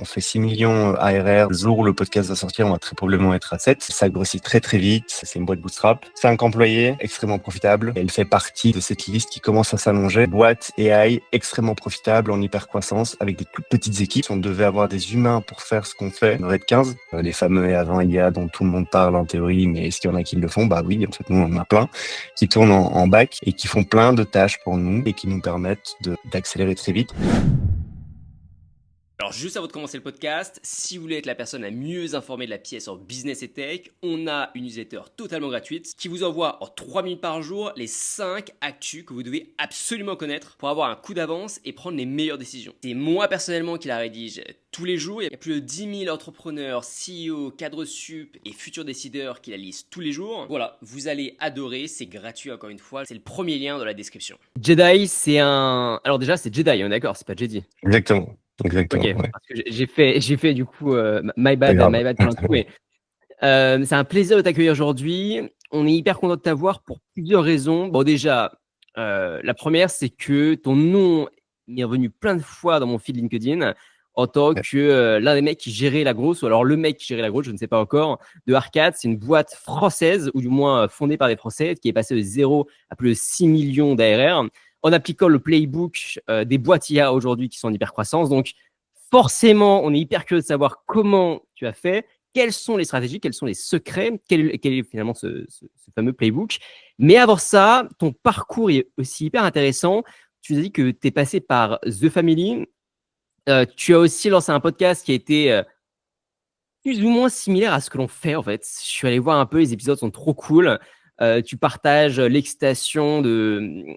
On fait 6 millions ARR. Le jour où le podcast va sortir, on va très probablement être à 7. Ça grossit très très vite. C'est une boîte bootstrap. 5 employés, extrêmement profitable. Elle fait partie de cette liste qui commence à s'allonger. Boîte AI, extrêmement profitable, en hyper croissance, avec des toutes petites équipes. Si on devait avoir des humains pour faire ce qu'on fait, on aurait de 15. Les fameux avant IA dont tout le monde parle en théorie, mais est-ce qu'il y en a qui le font? Bah oui, en fait, nous, on en a plein qui tournent en back et qui font plein de tâches pour nous et qui nous permettent d'accélérer très vite. Alors juste avant de commencer le podcast, si vous voulez être la personne la mieux informée de la pièce en business et tech, on a une newsletter totalement gratuite qui vous envoie en 3 minutes par jour les 5 actus que vous devez absolument connaître pour avoir un coup d'avance et prendre les meilleures décisions. C'est moi personnellement qui la rédige tous les jours. Il y a plus de 10 000 entrepreneurs, CEO, cadres sup et futurs décideurs qui la lisent tous les jours. Voilà, vous allez adorer, c'est gratuit encore une fois. C'est le premier lien dans la description. Jedi, c'est un... Alors déjà, c'est Jedi, on est d'accord, c'est pas Jedi. Exactement. Ok, Ouais. parce que j'ai fait du coup my bad pour un coup, mais c'est un plaisir de t'accueillir aujourd'hui. On est hyper content de t'avoir pour plusieurs raisons. Bon, déjà, la première, c'est que ton nom est revenu plein de fois dans mon feed LinkedIn en tant que l'un des mecs qui gérait la grosse, ou alors le mec qui gérait la grosse, je ne sais pas encore, de Arcade. C'est une boîte française, ou du moins fondée par des Français, qui est passée de 0 à plus de 6 millions d'ARR, en appliquant le playbook des boîtes IA aujourd'hui qui sont en hyper croissance. Donc, forcément, on est hyper curieux de savoir comment tu as fait, quelles sont les stratégies, quels sont les secrets, quel est finalement ce fameux playbook. Mais avant ça, ton parcours est aussi hyper intéressant. Tu nous as dit que tu es passé par The Family. Tu as aussi lancé un podcast qui a été plus ou moins similaire à ce que l'on fait en fait. Je suis allé voir un peu, les épisodes sont trop cool. Tu partages l'excitation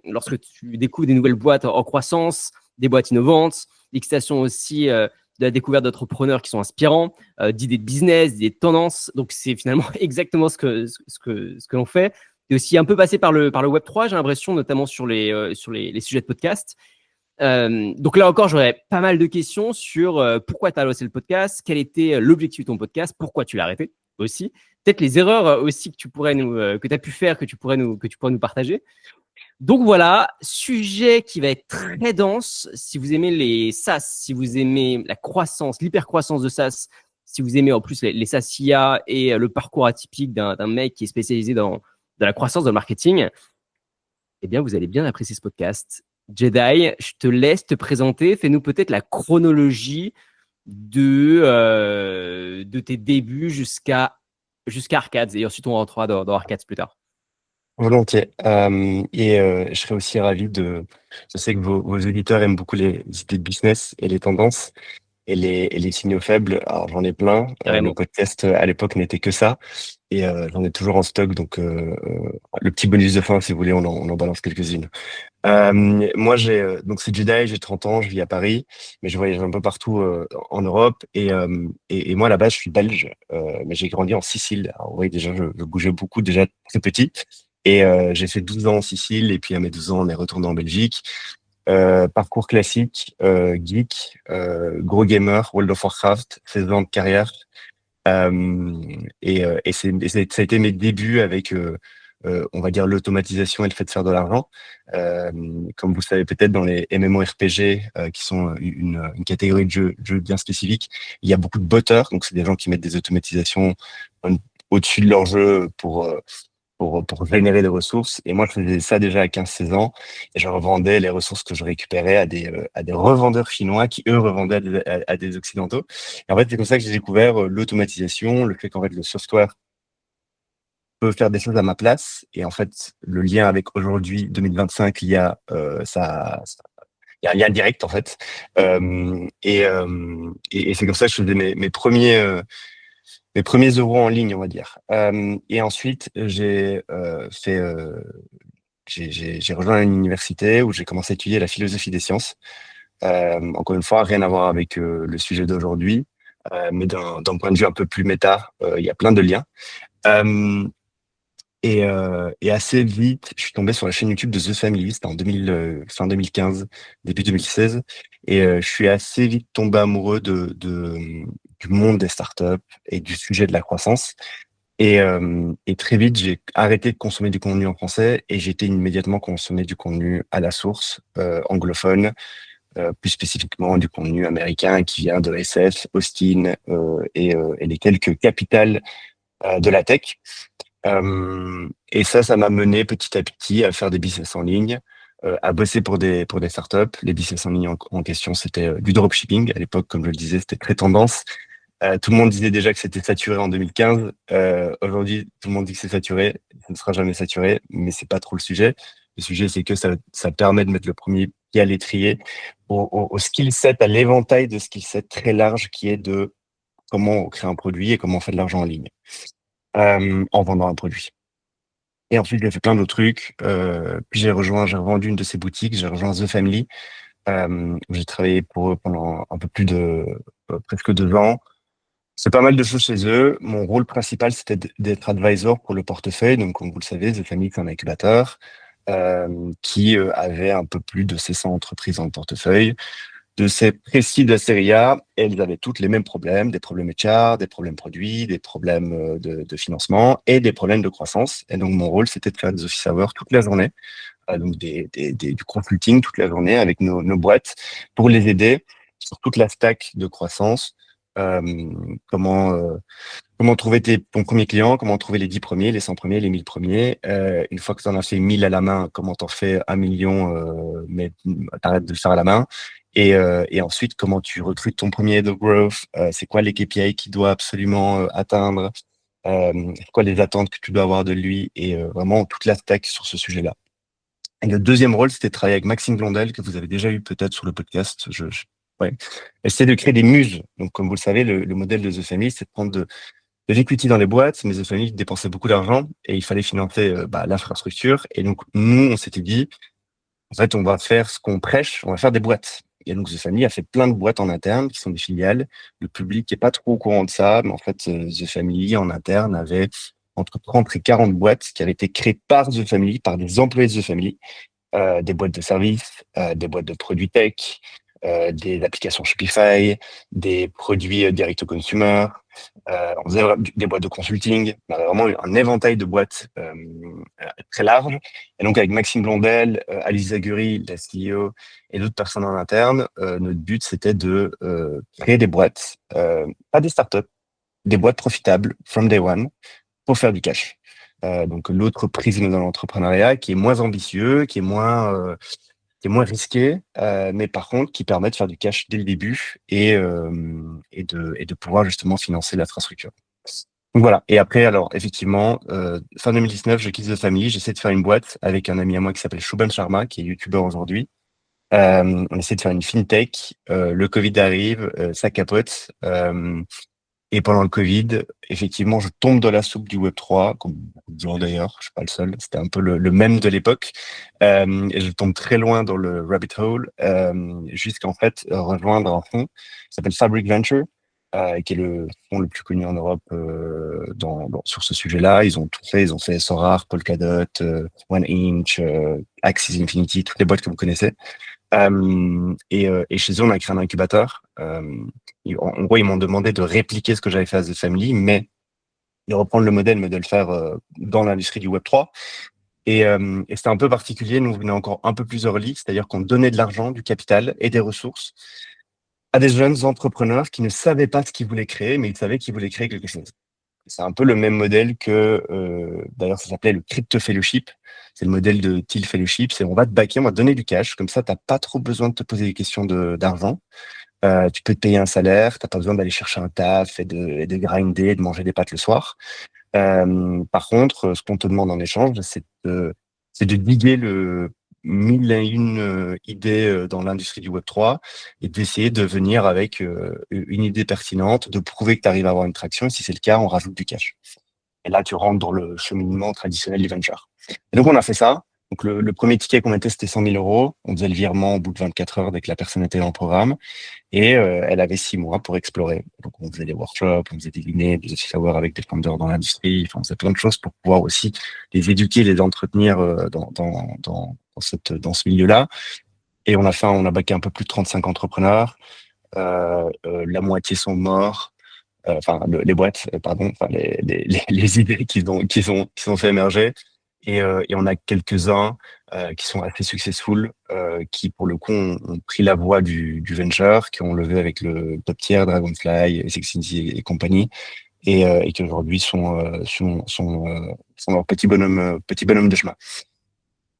lorsque tu découvres des nouvelles boîtes en croissance, des boîtes innovantes, l'excitation aussi de la découverte d'entrepreneurs qui sont inspirants, d'idées de business, d'idées de tendances. Donc c'est finalement exactement ce que l'on fait. Tu es aussi un peu passé par le Web3, j'ai l'impression, notamment sur les sujets de podcast. Donc là encore, j'aurais pas mal de questions sur pourquoi tu as lancé le podcast, quel était l'objectif de ton podcast, pourquoi tu l'as arrêté aussi, peut-être les erreurs aussi que tu pourrais que tu as pu faire, que tu pourrais nous partager. Donc voilà, sujet qui va être très dense. Si vous aimez les SaaS, si vous aimez la croissance, l'hypercroissance de SaaS, si vous aimez en plus les SaaS IA et le parcours atypique d'un mec qui est spécialisé dans la croissance, dans le marketing, eh bien, vous allez bien apprécier ce podcast. Jedi, je te laisse te présenter. Fais-nous peut-être la chronologie de tes débuts jusqu'à Arcades. Et ensuite, on rentrera dans Arcades plus tard. Volontiers. Je serais aussi ravi je sais que vos auditeurs aiment beaucoup les idées de business et les tendances et les signaux faibles. Alors, j'en ai plein. Le podcast, à l'époque, n'était que ça. Et j'en ai toujours en stock. Donc, le petit bonus de fin, si vous voulez, on en balance quelques-unes. Moi, donc c'est Jedi, j'ai 30 ans, je vis à Paris, mais je voyage un peu partout en Europe. Et moi, à la base, je suis belge, mais j'ai grandi en Sicile. Alors, vous voyez, déjà, je bougeais beaucoup, déjà très petit. Et j'ai fait 12 ans en Sicile, et puis à mes 12 ans, on est retourné en Belgique. Parcours classique, geek, gros gamer, World of Warcraft, 16 ans de carrière. Ça a été mes débuts avec, on va dire, l'automatisation et le fait de faire de l'argent. Comme vous savez peut-être, dans les MMORPG, qui sont une catégorie de jeux bien spécifique, il y a beaucoup de botteurs, donc c'est des gens qui mettent des automatisations au-dessus de leur jeu pour générer des ressources. Et moi, je faisais ça déjà à 15-16 ans et je revendais les ressources que je récupérais à des revendeurs chinois qui, eux, revendaient à des Occidentaux. Et en fait, c'est comme ça que j'ai découvert l'automatisation, le fait qu'en fait, le software peut faire des choses à ma place. Et en fait, le lien avec aujourd'hui, 2025, il y a il y a un lien direct, en fait. Et c'est comme ça que je faisais mes premiers euros en ligne, on va dire. Et ensuite, j'ai rejoint une université où j'ai commencé à étudier la philosophie des sciences. Encore une fois, rien à voir avec le sujet d'aujourd'hui, mais d'un point de vue un peu plus méta, il y a plein de liens. Et assez vite, je suis tombé sur la chaîne YouTube de The Family. C'était fin 2015, début 2016. Et je suis assez vite tombé amoureux du monde des startups et du sujet de la croissance. Et très vite, j'ai arrêté de consommer du contenu en français et j'ai été immédiatement consommer du contenu à la source, anglophone, plus spécifiquement du contenu américain qui vient de SF, Austin et les quelques capitales de la tech. Et ça m'a mené petit à petit à faire des business en ligne, à bosser pour des startups. Les business en ligne en question, c'était du dropshipping. À l'époque, comme je le disais, c'était très tendance. Tout le monde disait déjà que c'était saturé en 2015. Aujourd'hui, tout le monde dit que c'est saturé. Ça ne sera jamais saturé, mais c'est pas trop le sujet. Le sujet, c'est que ça permet de mettre le premier pied à l'étrier au skill set, à l'éventail de skill set très large qui est de comment on crée un produit et comment on fait de l'argent en ligne en vendant un produit. Et ensuite, j'ai fait plein d'autres trucs. Puis j'ai revendu une de ces boutiques. J'ai rejoint The Family. Où j'ai travaillé pour eux pendant un peu plus de presque 2 ans. C'est pas mal de choses chez eux. Mon rôle principal, c'était d'être advisor pour le portefeuille. Donc, comme vous le savez, The Family, c'est un incubateur qui avait un peu plus de 600 entreprises dans le portefeuille. De ces précis de la série A, elles avaient toutes les mêmes problèmes, des problèmes HR, des problèmes produits, des problèmes de financement et des problèmes de croissance. Et donc, mon rôle, c'était de faire des office hours toute la journée, donc du consulting toute la journée avec nos boîtes pour les aider sur toute la stack de croissance. Euh, comment comment trouver ton premier client, comment trouver les 10 premiers, les 100 premiers, les 1000 premiers. Une fois que tu en as fait 1000 à la main, comment t'en fais 1 million, mais t'arrêtes de le faire à la main. Et ensuite, comment tu recrutes ton premier head of growth, c'est quoi les KPI qu'il doit absolument atteindre, c'est quoi les attentes que tu dois avoir de lui, et vraiment toute la stack sur ce sujet-là. Et le deuxième rôle, c'était de travailler avec Maxime Blondel, que vous avez déjà eu peut-être sur le podcast. Ouais. Essayer de créer des muses. Donc, comme vous le savez, le modèle de The Family, c'est de prendre de l'equity dans les boîtes, mais The Family dépensait beaucoup d'argent et il fallait financer l'infrastructure. Et donc, nous, on s'était dit, en fait, on va faire ce qu'on prêche, on va faire des boîtes. Et donc, The Family a fait plein de boîtes en interne qui sont des filiales. Le public n'est pas trop au courant de ça, mais en fait, The Family en interne avait entre 30 et 40 boîtes qui avaient été créées par The Family, par des employés de The Family, des boîtes de services, des boîtes de produits tech, des applications Shopify, des produits direct to consumer. On faisait des boîtes de consulting. On avait vraiment un éventail de boîtes très large. Et donc, avec Maxime Blondel, Alice Zaguri, la CEO, et d'autres personnes en interne, notre but, c'était de créer des boîtes, pas des startups, des boîtes profitables from day one pour faire du cash. Donc, l'autre prisme dans l'entrepreneuriat qui est moins ambitieux, qui est moins risqué, mais par contre qui permet de faire du cash dès le début et de pouvoir justement financer l'infrastructure. Donc voilà. Et après, alors effectivement, fin 2019, je quitte The Family, j'essaie de faire une boîte avec un ami à moi qui s'appelle Shubham Sharma, qui est youtubeur aujourd'hui. On essaie de faire une fintech. Le Covid arrive, ça capote. Et pendant le Covid, effectivement, je tombe dans la soupe du Web3, comme beaucoup de gens d'ailleurs, je suis pas le seul, c'était un peu le même de l'époque. Et je tombe très loin dans le rabbit hole, jusqu'en fait rejoindre un fonds qui s'appelle Fabric Venture, qui est le fonds le plus connu en Europe sur ce sujet-là. Ils ont tout fait, ils ont fait Sorare, Polkadot, One Inch, Axis Infinity, toutes les boîtes que vous connaissez. Et chez eux, on a créé un incubateur. En gros, ils m'ont demandé de répliquer ce que j'avais fait à The Family, mais de reprendre le modèle, mais de le faire dans l'industrie du Web3. Et c'était un peu particulier. Nous, on venait encore un peu plus early, c'est-à-dire qu'on donnait de l'argent, du capital et des ressources à des jeunes entrepreneurs qui ne savaient pas ce qu'ils voulaient créer, mais ils savaient qu'ils voulaient créer quelque chose. C'est un peu le même modèle que, d'ailleurs, ça s'appelait le Crypto Fellowship. C'est le modèle de Thiel Fellowship. C'est on va te backer, on va te donner du cash. Comme ça, t'as pas trop besoin de te poser des questions d'argent. Tu peux te payer un salaire. T'as pas besoin d'aller chercher un taf et de grinder, et de manger des pâtes le soir. Par contre, ce qu'on te demande en échange, c'est de diguer le 1001 idées dans l'industrie du Web3 et d'essayer de venir avec une idée pertinente, de prouver que tu arrives à avoir une traction. Et si c'est le cas, on rajoute du cash. Et là, tu rentres dans le cheminement traditionnel du venture. Et donc, on a fait ça. Donc, le premier ticket qu'on mettait, c'était 100 000 euros. On faisait le virement au bout de 24 heures dès que la personne était en programme. Et elle avait 6 mois pour explorer. Donc, on faisait des workshops, on faisait des dîners, des office hours avec des founders dans l'industrie. Enfin, on faisait plein de choses pour pouvoir aussi les éduquer, les entretenir dans ce milieu-là. Et on a backé un peu plus de 35 entrepreneurs. La moitié sont morts. Enfin, les boîtes, pardon, enfin, les idées qu'ils ont fait émerger. Et on a quelques-uns qui sont assez successful, qui pour le coup ont pris la voie du venture, qui ont levé avec le top tier, Dragonfly, Sexinity et compagnie, et qui aujourd'hui sont leur petit bonhomme de chemin.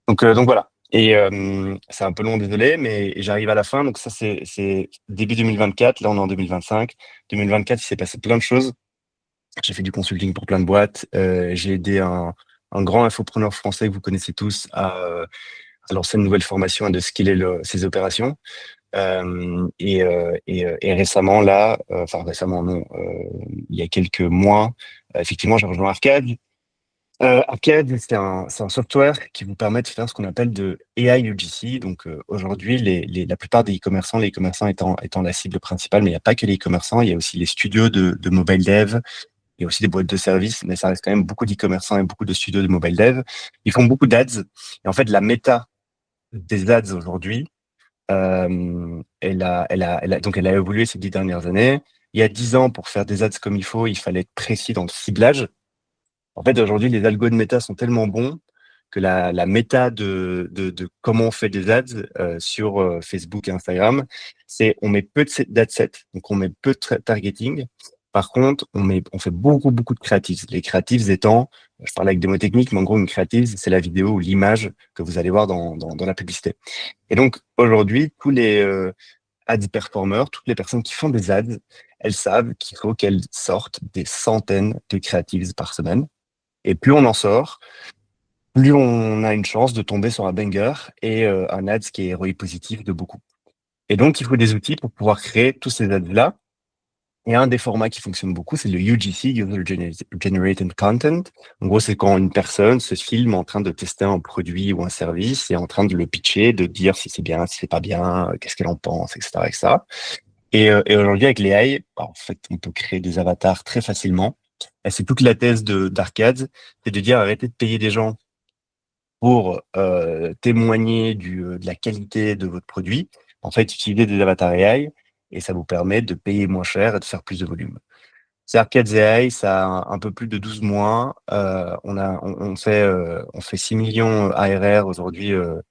Donc voilà. Et c'est un peu long, désolé, mais j'arrive à la fin. Donc ça, c'est début 2024. Là, on est en 2025. 2024, il s'est passé plein de choses. J'ai fait du consulting pour plein de boîtes. J'ai aidé un grand infopreneur français que vous connaissez tous à lancer une nouvelle formation et de skiller ses opérations. Et récemment, là, enfin récemment, non, il y a quelques mois, effectivement, j'ai rejoint Arcade. Arcade, c'est un software qui vous permet de faire ce qu'on appelle de AI UGC. Donc aujourd'hui, la plupart des e-commerçants, les e-commerçants étant la cible principale, mais il n'y a pas que les e-commerçants, il y a aussi les studios de mobile dev, il y a aussi des boîtes de services, mais ça reste quand même beaucoup d'e-commerçants et beaucoup de studios de mobile dev. Ils font beaucoup d'ads. Et en fait, la méta des ads aujourd'hui, donc elle a évolué ces 10 dernières années. Il y a 10 ans, pour faire des ads comme il faut, il fallait être précis dans le ciblage. En fait, aujourd'hui, les algos de méta sont tellement bons que la méta de comment on fait des ads sur Facebook et Instagram, c'est on met peu d'adsets, donc on met peu de targeting. Par contre, on fait beaucoup de creatives. Les creatives étant, je parle avec des mots techniques, mais en gros, une creative, c'est la vidéo ou l'image que vous allez voir dans la publicité. Et donc, aujourd'hui, tous les ads performers, toutes les personnes qui font des ads, elles savent qu'il faut qu'elles sortent des centaines de creatives par semaine. Et plus on en sort, plus on a une chance de tomber sur un banger et un ads qui est ROI positif de beaucoup. Et donc, il faut des outils pour pouvoir créer tous ces ads-là. Et un des formats qui fonctionne beaucoup, c'est le UGC, User Generated Content. En gros, c'est quand une personne se filme en train de tester un produit ou un service et en train de le pitcher, de dire si c'est bien, si c'est pas bien, qu'est-ce qu'elle en pense, etc., etc. Et aujourd'hui, avec l'AI, en fait, on peut créer des avatars très facilement. Et c'est toute la thèse d'Arcade, c'est de dire arrêtez de payer des gens pour témoigner de la qualité de votre produit. En fait, utilisez des avatars AI et ça vous permet de payer moins cher et de faire plus de volume. C'est Arcade AI, ça a un peu plus de 12 mois. On fait 6 millions ARR aujourd'hui. Le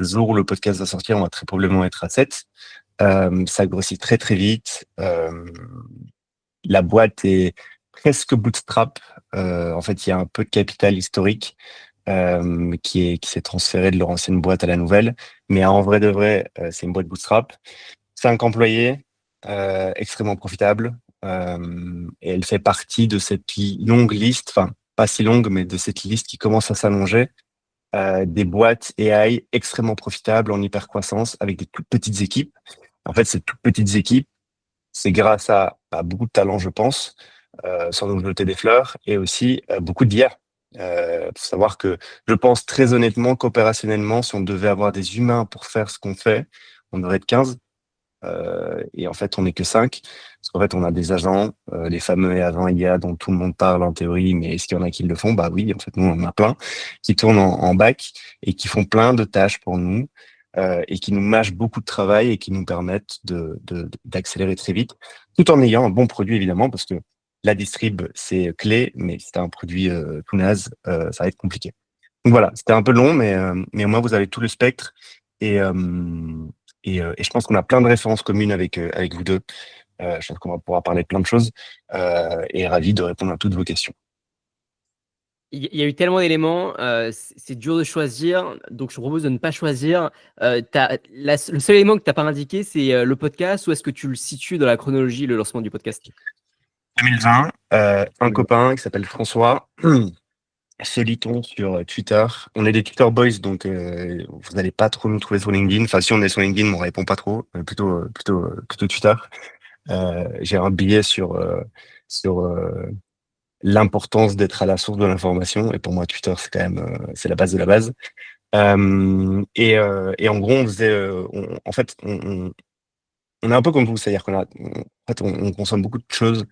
jour où le podcast va sortir, on va très probablement être à 7. Ça grossit très très vite. La boîte est presque bootstrap. En fait, il y a un peu de capital historique qui s'est transféré de leur ancienne boîte à la nouvelle. Mais en vrai de vrai, c'est une boîte bootstrap. 5 employés, extrêmement profitable. Et elle fait partie de cette longue liste, enfin pas si longue, mais de cette liste qui commence à s'allonger, des boîtes AI extrêmement profitables en hyper croissance avec des toutes petites équipes. En fait, ces toutes petites équipes, c'est grâce à beaucoup de talent, je pense, sans nous jeter des fleurs, et aussi beaucoup d'IA. Faut savoir que je pense très honnêtement qu'opérationnellement, si on devait avoir des humains pour faire ce qu'on fait, on devrait être 15. Et en fait, on n'est que 5. Parce qu'en fait, on a des agents, les fameux agents IA dont tout le monde parle en théorie, mais est-ce qu'il y en a qui le font? Bah oui, en fait, nous, on en a plein qui tournent en bac et qui font plein de tâches pour nous et qui nous mâchent beaucoup de travail et qui nous permettent d'accélérer très vite, tout en ayant un bon produit, évidemment, parce que la distrib, c'est clé, mais si tu as un produit tout naze, ça va être compliqué. Donc voilà, c'était un peu long, mais au moins, vous avez tout le spectre. Et, et je pense qu'on a plein de références communes avec vous deux. Je pense qu'on va pouvoir parler de plein de choses et ravi de répondre à toutes vos questions. Il y a eu tellement d'éléments, c'est dur de choisir, donc je te propose de ne pas choisir. Le seul élément que tu n'as pas indiqué, c'est le podcast, ou est-ce que tu le situes dans la chronologie, le lancement du podcast? 2020, un copain qui s'appelle François, se lit-on sur Twitter. On est des Twitter boys, donc vous n'allez pas trop nous trouver sur LinkedIn. Enfin, si on est sur LinkedIn, on répond pas trop, plutôt Twitter. J'ai un billet sur l'importance d'être à la source de l'information. Et pour moi, Twitter, c'est quand même c'est la base de la base. Et en gros, on faisait, en fait, on est un peu comme vous, c'est-à-dire on consomme beaucoup de choses,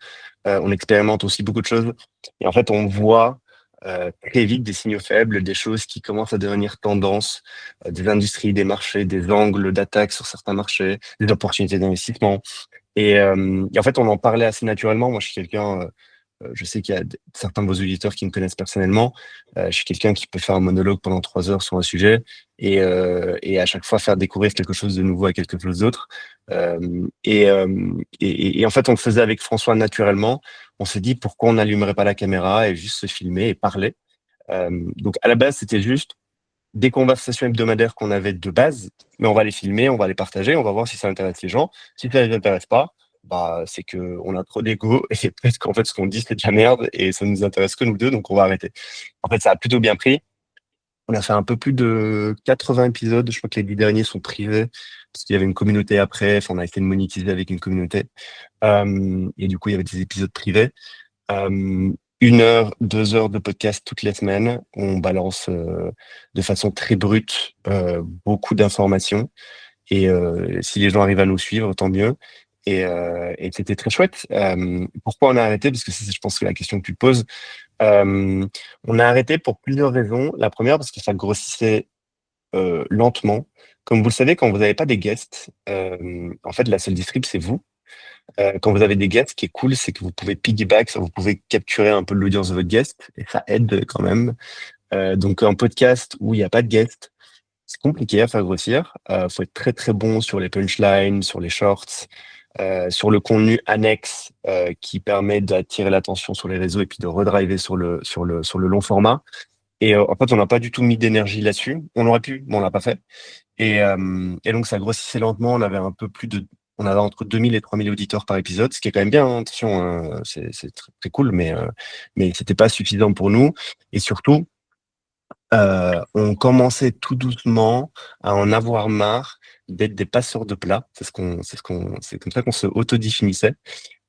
on expérimente aussi beaucoup de choses, et en fait, on voit très vite des signaux faibles, des choses qui commencent à devenir tendance, des industries, des marchés, des angles d'attaque sur certains marchés, des opportunités d'investissement. Et en fait, on en parlait assez naturellement. Moi, je suis quelqu'un je sais qu'il y a certains de vos auditeurs qui me connaissent personnellement. Je suis quelqu'un qui peut faire un monologue pendant 3 heures sur un sujet et à chaque fois faire découvrir quelque chose de nouveau à quelque chose d'autre. Et en fait, on le faisait avec François naturellement. On s'est dit pourquoi on n'allumerait pas la caméra et juste se filmer et parler. Donc à la base, c'était juste des conversations hebdomadaires qu'on avait de base, mais on va les filmer, on va les partager, on va voir si ça intéresse les gens. Si ça les intéresse pas, bah c'est que on a trop d'ego et peut-être qu'en fait ce qu'on dit c'est de la merde et ça nous intéresse que nous deux, donc on va arrêter. En fait, ça a plutôt bien pris. On a fait un peu plus de 80 épisodes. Je crois que les 10 derniers sont privés parce qu'il y avait une communauté après. Enfin, on a essayé de monétiser avec une communauté. Et du coup, il y avait des épisodes privés. 1 heure, 2 heures de podcast toutes les semaines. On balance de façon très brute beaucoup d'informations. Et si les gens arrivent à nous suivre, tant mieux. Et c'était très chouette. Pourquoi on a arrêté? Parce que c'est, je pense, que la question que tu te poses. On a arrêté pour plusieurs raisons. La première, parce que ça grossissait lentement. Comme vous le savez, quand vous n'avez pas des guests, en fait, la seule distrib, c'est vous. Quand vous avez des guests, ce qui est cool, c'est que vous pouvez piggyback, vous pouvez capturer un peu l'audience de votre guest, et ça aide quand même. Donc un podcast où il n'y a pas de guest, c'est compliqué à faire grossir. Faut être très très bon sur les punchlines, sur les shorts, sur le contenu annexe qui permet d'attirer l'attention sur les réseaux et puis de redriver sur le long format. Et en fait, on n'a pas du tout mis d'énergie là-dessus. On aurait pu, mais on l'a pas fait. Et donc ça grossissait lentement. On avait entre 2000 et 3000 auditeurs par épisode, ce qui est quand même bien, hein. Attention, hein, c'est très, très cool, mais c'était pas suffisant pour nous. Et surtout, on commençait tout doucement à en avoir marre d'être des passeurs de plats. C'est comme ça qu'on se autodéfinissait.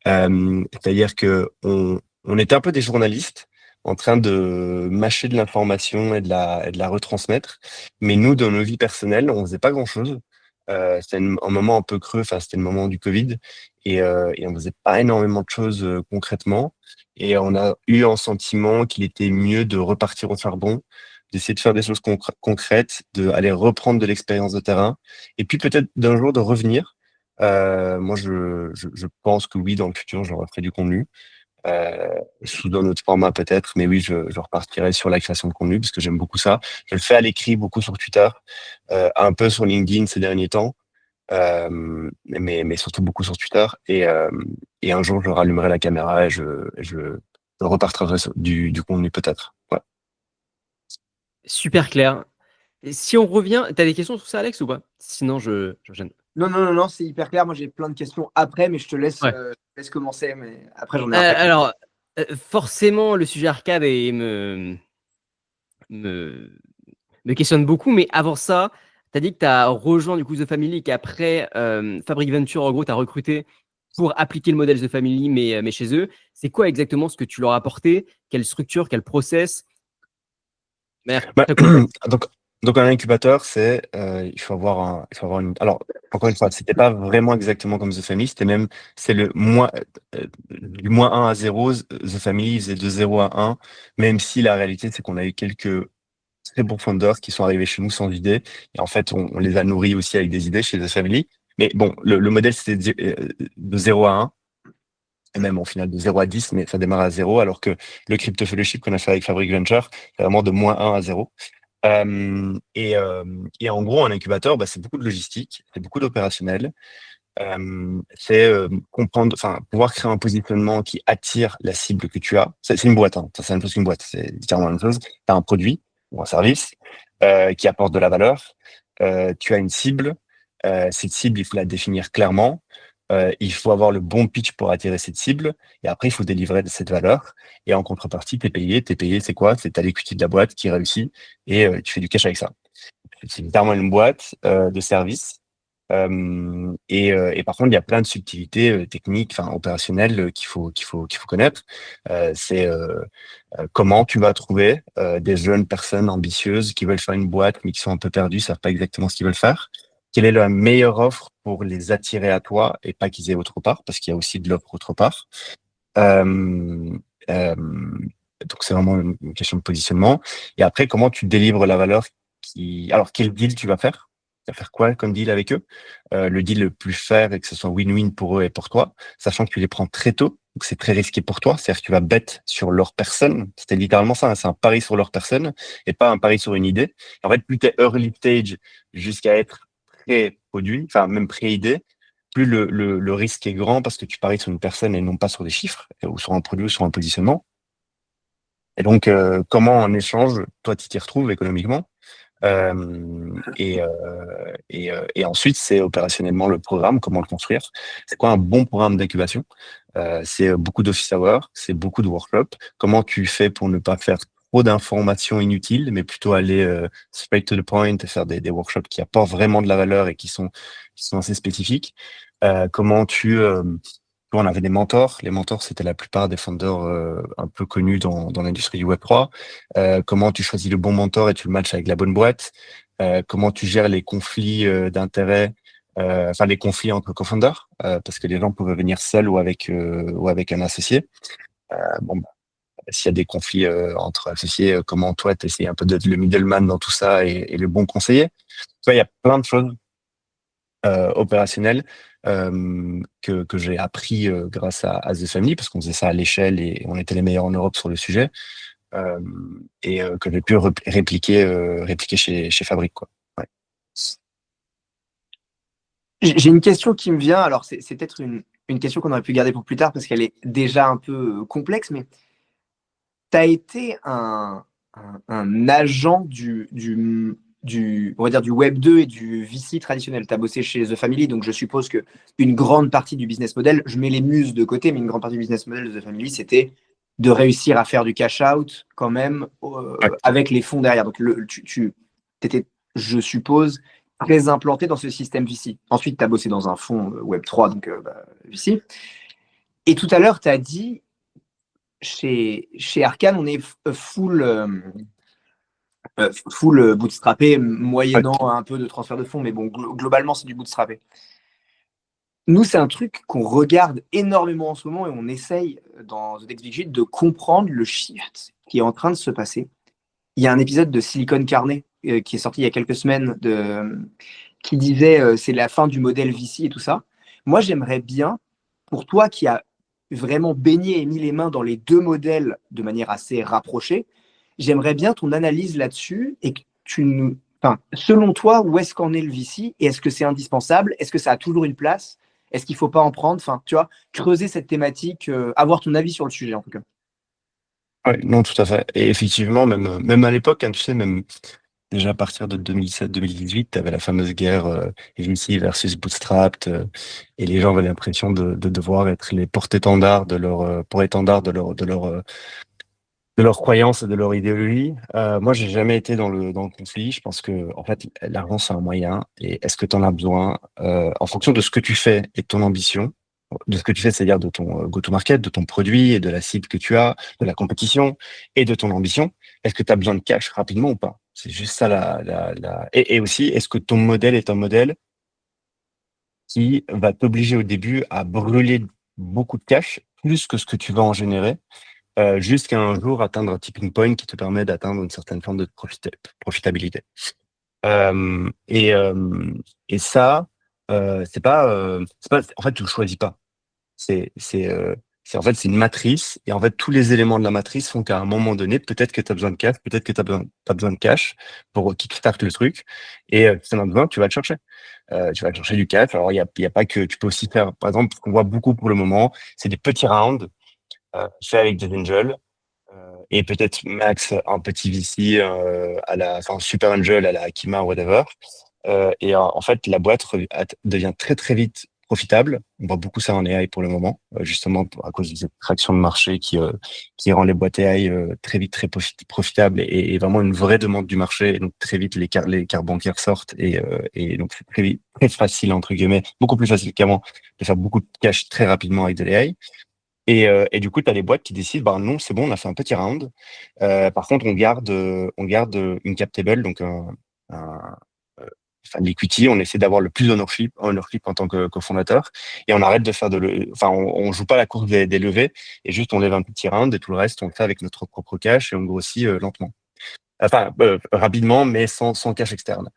C'est-à-dire que on était un peu des journalistes en train de mâcher de l'information et de la retransmettre. Mais nous, dans nos vies personnelles, on faisait pas grand-chose. C'était un moment un peu creux. Enfin, c'était le moment du Covid et on faisait pas énormément de choses concrètement. Et on a eu un sentiment qu'il était mieux de repartir au charbon, d'essayer de faire des choses concrètes, d'aller reprendre de l'expérience de terrain, et puis peut-être d'un jour de revenir. Moi, je pense que oui, dans le futur, je referai du contenu, sous un autre format peut-être, mais oui, je repartirai sur la création de contenu parce que j'aime beaucoup ça. Je le fais à l'écrit, beaucoup sur Twitter, un peu sur LinkedIn ces derniers temps, mais surtout beaucoup sur Twitter. Et un jour, je rallumerai la caméra et je repartirai sur du contenu peut-être. Ouais. Super clair. Et si on revient, tu as des questions sur ça, Alex, ou pas? Sinon, je gêne. Non, c'est hyper clair. Moi, j'ai plein de questions après, mais je te laisse, Ouais. commencer. Mais après, j'en ai un paquet. Alors, forcément, le sujet arcade me questionne beaucoup, mais avant ça, tu as dit que tu as rejoint du coup The Family et qu'après Fabric Venture, en gros, tu as recruté pour appliquer le modèle The Family, mais chez eux. C'est quoi exactement ce que tu leur as apporté? Quelle structure, quel process? Bah, donc un incubateur, alors encore une fois, c'était pas vraiment exactement comme The Family, c'est du -1 à 0. The Family faisait de 0 à 1, même si la réalité c'est qu'on a eu quelques très bons founders qui sont arrivés chez nous sans idée, et en fait on les a nourris aussi avec des idées chez The Family. Mais bon, le modèle c'était de 0 à 1, et même au final de 0 à 10, mais ça démarre à 0, alors que le crypto fellowship qu'on a fait avec Fabric Venture, c'est vraiment de -1 à 0. Et en gros, un incubateur, bah, c'est beaucoup de logistique, c'est beaucoup d'opérationnel, c'est comprendre, enfin, pouvoir créer un positionnement qui attire la cible que tu as. C'est une boîte, hein. Ça, c'est la même chose qu'une boîte, c'est littéralement la même chose. Tu as un produit ou un service qui apporte de la valeur. Tu as une cible. Cette cible, il faut la définir clairement. Il faut avoir le bon pitch pour attirer cette cible. Et après, il faut délivrer de cette valeur. Et en contrepartie, t'es payé. T'es payé, c'est quoi? C'est t'as l'equity de la boîte qui réussit et tu fais du cash avec ça. C'est littéralement une boîte de service. Et par contre, il y a plein de subtilités techniques, enfin opérationnelles qu'il faut connaître. C'est comment tu vas trouver des jeunes personnes ambitieuses qui veulent faire une boîte mais qui sont un peu perdues, savent pas exactement ce qu'ils veulent faire. Quelle est la meilleure offre pour les attirer à toi et pas qu'ils aient autre part, parce qu'il y a aussi de l'offre autre part. Euh, euh, donc c'est vraiment une question de positionnement. Et après, comment tu délivres la valeur alors quel deal tu vas faire? Tu vas faire quoi comme deal avec eux? Le deal le plus fair et que ce soit win-win pour eux et pour toi, sachant que tu les prends très tôt. Donc, c'est très risqué pour toi. C'est-à-dire que tu vas bet sur leur personne. C'était littéralement ça, hein. C'est un pari sur leur personne et pas un pari sur une idée. En fait, plus tu es early stage jusqu'à être pré-produit, enfin, même pré-idée, plus le risque est grand parce que tu paries sur une personne et non pas sur des chiffres ou sur un produit ou sur un positionnement. Et donc, comment en échange, toi, tu t'y retrouves économiquement? Et ensuite, c'est opérationnellement le programme, comment le construire. C'est quoi un bon programme d'incubation? C'est beaucoup d'office hours, c'est beaucoup de workshops. Comment tu fais pour ne pas faire trop d'informations inutiles, mais plutôt aller straight to the point et faire des workshops qui apportent vraiment de la valeur et qui sont assez spécifiques. Comment on avait des mentors. Les mentors, c'était la plupart des founders un peu connus dans l'industrie du Web3. Comment tu choisis le bon mentor et tu le matches avec la bonne boîte. Comment tu gères les conflits d'intérêts, enfin les conflits entre co-founders, parce que les gens peuvent venir seuls ou avec un associé. Bon, bah, s'il y a des conflits entre associés, comment toi, tu essaies un peu d'être le middleman dans tout ça et le bon conseiller. Tu vois, il y a plein de choses opérationnel que j'ai appris grâce à The Family parce qu'on faisait ça à l'échelle et on était les meilleurs en Europe sur le sujet euh, et que j'ai pu répliquer chez Fabric quoi. Ouais. J'ai une question qui me vient. Alors, c'est peut-être une question qu'on aurait pu garder pour plus tard parce qu'elle est déjà un peu complexe, mais tu as été un agent on va dire du Web 2 et du VC traditionnel. Tu as bossé chez The Family, donc je suppose qu'une grande partie du business model, je mets les muses de côté, mais une grande partie du business model de The Family, c'était de réussir à faire du cash out quand même Ouais. avec les fonds derrière. Donc tu étais, je suppose, très implanté dans ce système VC. Ensuite, tu as bossé dans un fonds Web 3, donc VC. Et tout à l'heure, tu as dit, chez Arcane, on est full bootstrappé, Ouais. moyennant un peu de transfert de fonds, mais bon, globalement, c'est du bootstrappé. Nous, c'est un truc qu'on regarde énormément en ce moment et on essaye dans The Next Big Shit de comprendre le shift qui est en train de se passer. Il y a un épisode de Silicon Carnet qui est sorti il y a quelques semaines qui disait c'est la fin du modèle VC et tout ça. Moi, j'aimerais bien, pour toi qui as vraiment baigné et mis les mains dans les deux modèles de manière assez rapprochée, j'aimerais bien ton analyse là-dessus et que tu nous. Enfin, selon toi, où est-ce qu'en est le VC et est-ce que c'est indispensable? Est-ce que ça a toujours une place? Est-ce qu'il ne faut pas en prendre? Enfin, tu vois, creuser cette thématique, avoir ton avis sur le sujet en tout cas. Ouais, non, tout à fait. Et effectivement, même à l'époque, hein, tu sais, même déjà à partir de 2017-2018, tu avais la fameuse guerre VC versus Bootstrapped, et les gens avaient l'impression de devoir être les porte-étendards de leur porte-étendards de leurs croyances et de leur idéologie. Moi, j'ai jamais été dans le conflit. Je pense que, en fait, l'argent, c'est un moyen. Et est-ce que tu en as besoin en fonction de ce que tu fais et de ton ambition, de ce que tu fais, c'est-à-dire de ton go-to-market, de ton produit et de la cible que tu as, de la compétition et de ton ambition. Est-ce que tu as besoin de cash rapidement ou pas? C'est juste ça Et aussi, est-ce que ton modèle est un modèle qui va t'obliger au début à brûler beaucoup de cash, plus que ce que tu vas en générer, jusqu'à un jour atteindre un tipping point qui te permet d'atteindre une certaine forme de profitabilité. Euh, et, euh, et ça, en fait, tu le choisis pas. C'est, c'est, euh, c'est une matrice. Et en fait, tous les éléments de la matrice font qu'à un moment donné, peut-être que tu as besoin de cash, peut-être que tu as besoin de cash pour kickstart le truc. Et si tu en as besoin, tu vas le chercher. Tu vas le chercher du cash. Alors, il y a pas que, tu peux aussi faire, par exemple, ce qu'on voit beaucoup pour le moment, c'est des petits rounds faits avec des angels et peut-être max un petit VC enfin super angel à la Akima whatever. En fait, la boîte devient très très vite profitable. On voit beaucoup ça en AI pour le moment, justement à cause de cette traction de marché qui rend les boîtes AI très vite très profitables et vraiment une vraie demande du marché. Et donc très vite les cartes bancaires sortent et donc c'est très vite, très facile entre guillemets, beaucoup plus facile qu'avant de faire beaucoup de cash très rapidement avec de l'AI. Et du coup, tu as des boîtes qui décident, bah non, c'est bon, on a fait un petit round. Par contre, on garde une cap table, donc un- enfin, de l'equity. On essaie d'avoir le plus ownership en tant que cofondateur. Et on arrête de faire enfin, on joue pas la course des levées et juste on lève un petit round et tout le reste, on le fait avec notre propre cash et on grossit lentement. Enfin, rapidement, mais sans cash externe.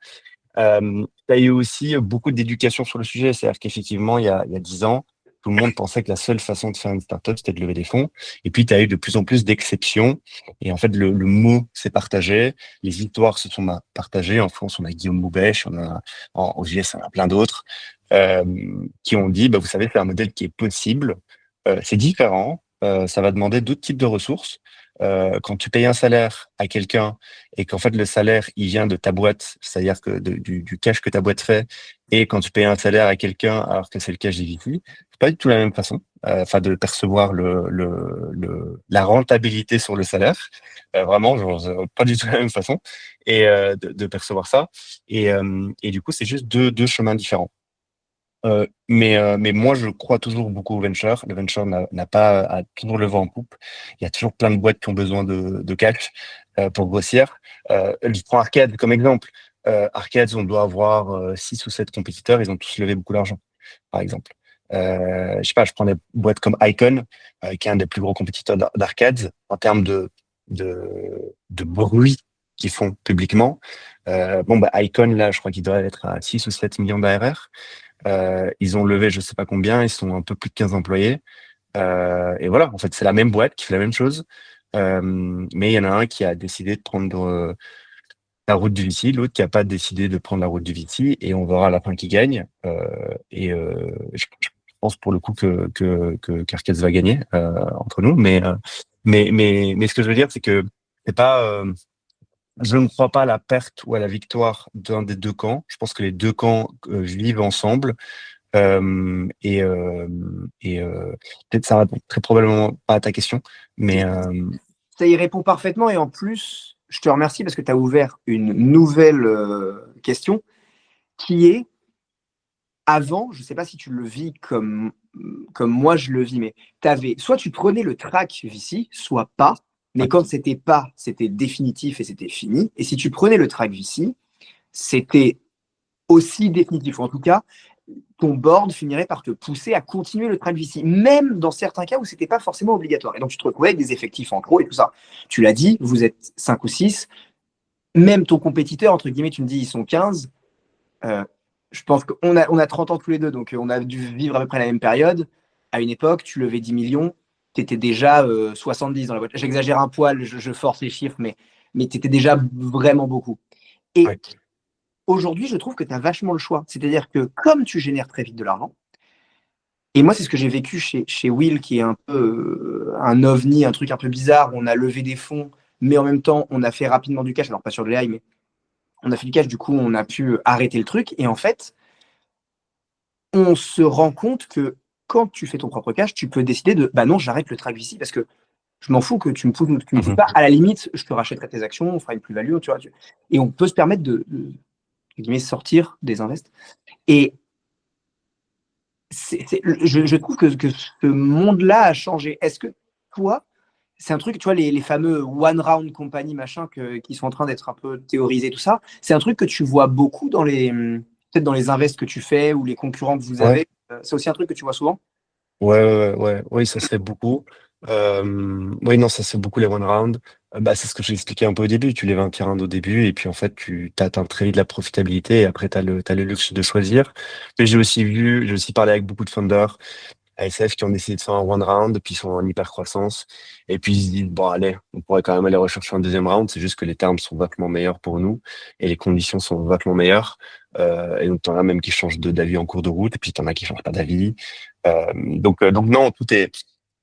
Tu as eu aussi beaucoup d'éducation sur le sujet. C'est-à-dire qu'effectivement, il y a 10 ans, tout le monde pensait que la seule façon de faire une startup, c'était de lever des fonds. Et puis, tu as eu de plus en plus d'exceptions. Et en fait, le mot s'est partagé. Les histoires se sont partagées. En France, on a Guillaume Moubèche, aux US, on a plein d'autres, euh, qui ont dit, bah, vous savez, c'est un modèle qui est possible. C'est différent. Ça va demander d'autres types de ressources. Quand tu payes un salaire à quelqu'un et qu'en fait le salaire il vient de ta boîte, c'est-à-dire que du cash que ta boîte fait, et quand tu payes un salaire à quelqu'un alors que c'est le cash des VC, c'est pas du tout la même façon, enfin de percevoir la rentabilité sur le salaire, vraiment genre, pas du tout la même façon, et de percevoir ça, et du coup c'est juste deux chemins différents. Mais moi, je crois toujours beaucoup au venture. Le venture n'a pas à toujours le vent en poupe. Il y a toujours plein de boîtes qui ont besoin de cash pour grossir. Je prends Arcade comme exemple. Arcade, on doit avoir 6 ou 7 compétiteurs. Ils ont tous levé beaucoup d'argent, par exemple. Je sais pas, je prends des boîtes comme Icon, qui est un des plus gros compétiteurs d'Arcade en termes de, de bruit qu'ils font publiquement. Bon, bah, Icon, là, je crois qu'il doit être à 6 ou 7 millions d'ARR. Ils ont levé je sais pas combien, ils sont un peu plus de 15 employés. Et voilà, en fait, c'est la même boîte qui fait la même chose. Mais il y en a un qui a décidé de prendre la route du VC, l'autre qui a pas décidé de prendre la route du VC, et on verra à la fin qui gagne. Je pense pour le coup que Carcass va gagner entre nous. Mais ce que je veux dire, c'est que c'est pas je ne crois pas à la perte ou à la victoire d'un des deux camps. Je pense que les deux camps vivent ensemble. Peut-être ça répond très probablement pas à ta question, mais Ça y répond parfaitement. Et en plus, je te remercie parce que tu as ouvert une nouvelle question qui est avant, je ne sais pas si tu le vis comme moi je le vis, mais soit tu prenais le track VC, soit pas. Mais quand c'était pas, c'était définitif et c'était fini. Et si tu prenais le track VC, c'était aussi définitif. Ou en tout cas, ton board finirait par te pousser à continuer le track VC, même dans certains cas où c'était pas forcément obligatoire. Et donc, tu te retrouvais avec des effectifs en trop et tout ça. Tu l'as dit, vous êtes 5 ou 6. Même ton compétiteur, entre guillemets, tu me dis, ils sont 15. Je pense qu'on a 30 ans tous les deux, donc on a dû vivre à peu près la même période. À une époque, tu levais 10 millions, tu étais déjà 70 dans la boîte. J'exagère un poil, je force les chiffres, mais tu étais déjà vraiment beaucoup. Et aujourd'hui, je trouve que tu as vachement le choix. C'est-à-dire que comme tu génères très vite de l'argent, et moi, c'est ce que j'ai vécu chez Will, qui est un peu un ovni, un truc un peu bizarre, où on a levé des fonds, mais en même temps, on a fait rapidement du cash. Alors, pas sur de l'AI, mais on a fait du cash, du coup, on a pu arrêter le truc. Et en fait, on se rend compte que quand tu fais ton propre cash, tu peux décider de bah non, j'arrête le track VC parce que je m'en fous que tu me pousses pas. À la limite, je te rachèterai tes actions, on fera une plus-value, tu vois. Et on peut se permettre de sortir des invests. Et je trouve que ce monde-là a changé. Est-ce que toi, c'est un truc, tu vois, les fameux one round company, machin, qui sont en train d'être un peu théorisés, tout ça, c'est un truc que tu vois beaucoup peut-être dans les invests que tu fais ou les concurrents que vous avez. C'est aussi un truc que tu vois souvent? Oui, ça se fait beaucoup. Oui, non, ça se fait beaucoup les one round. Bah, c'est ce que j'ai expliqué un peu au début. Tu lèves un petit round au début et puis en fait, tu atteins très vite la profitabilité et après, t'as le luxe de choisir. Mais j'ai aussi parlé avec beaucoup de founders ASF qui ont décidé de faire un one round, puis ils sont en hyper croissance. Et puis ils se disent, bon, allez, on pourrait quand même aller rechercher un deuxième round. C'est juste que les termes sont vachement meilleurs pour nous et les conditions sont vachement meilleures. Et donc, t'en as même qui changent d'avis en cours de route, et puis t'en as qui changent pas d'avis. Donc non,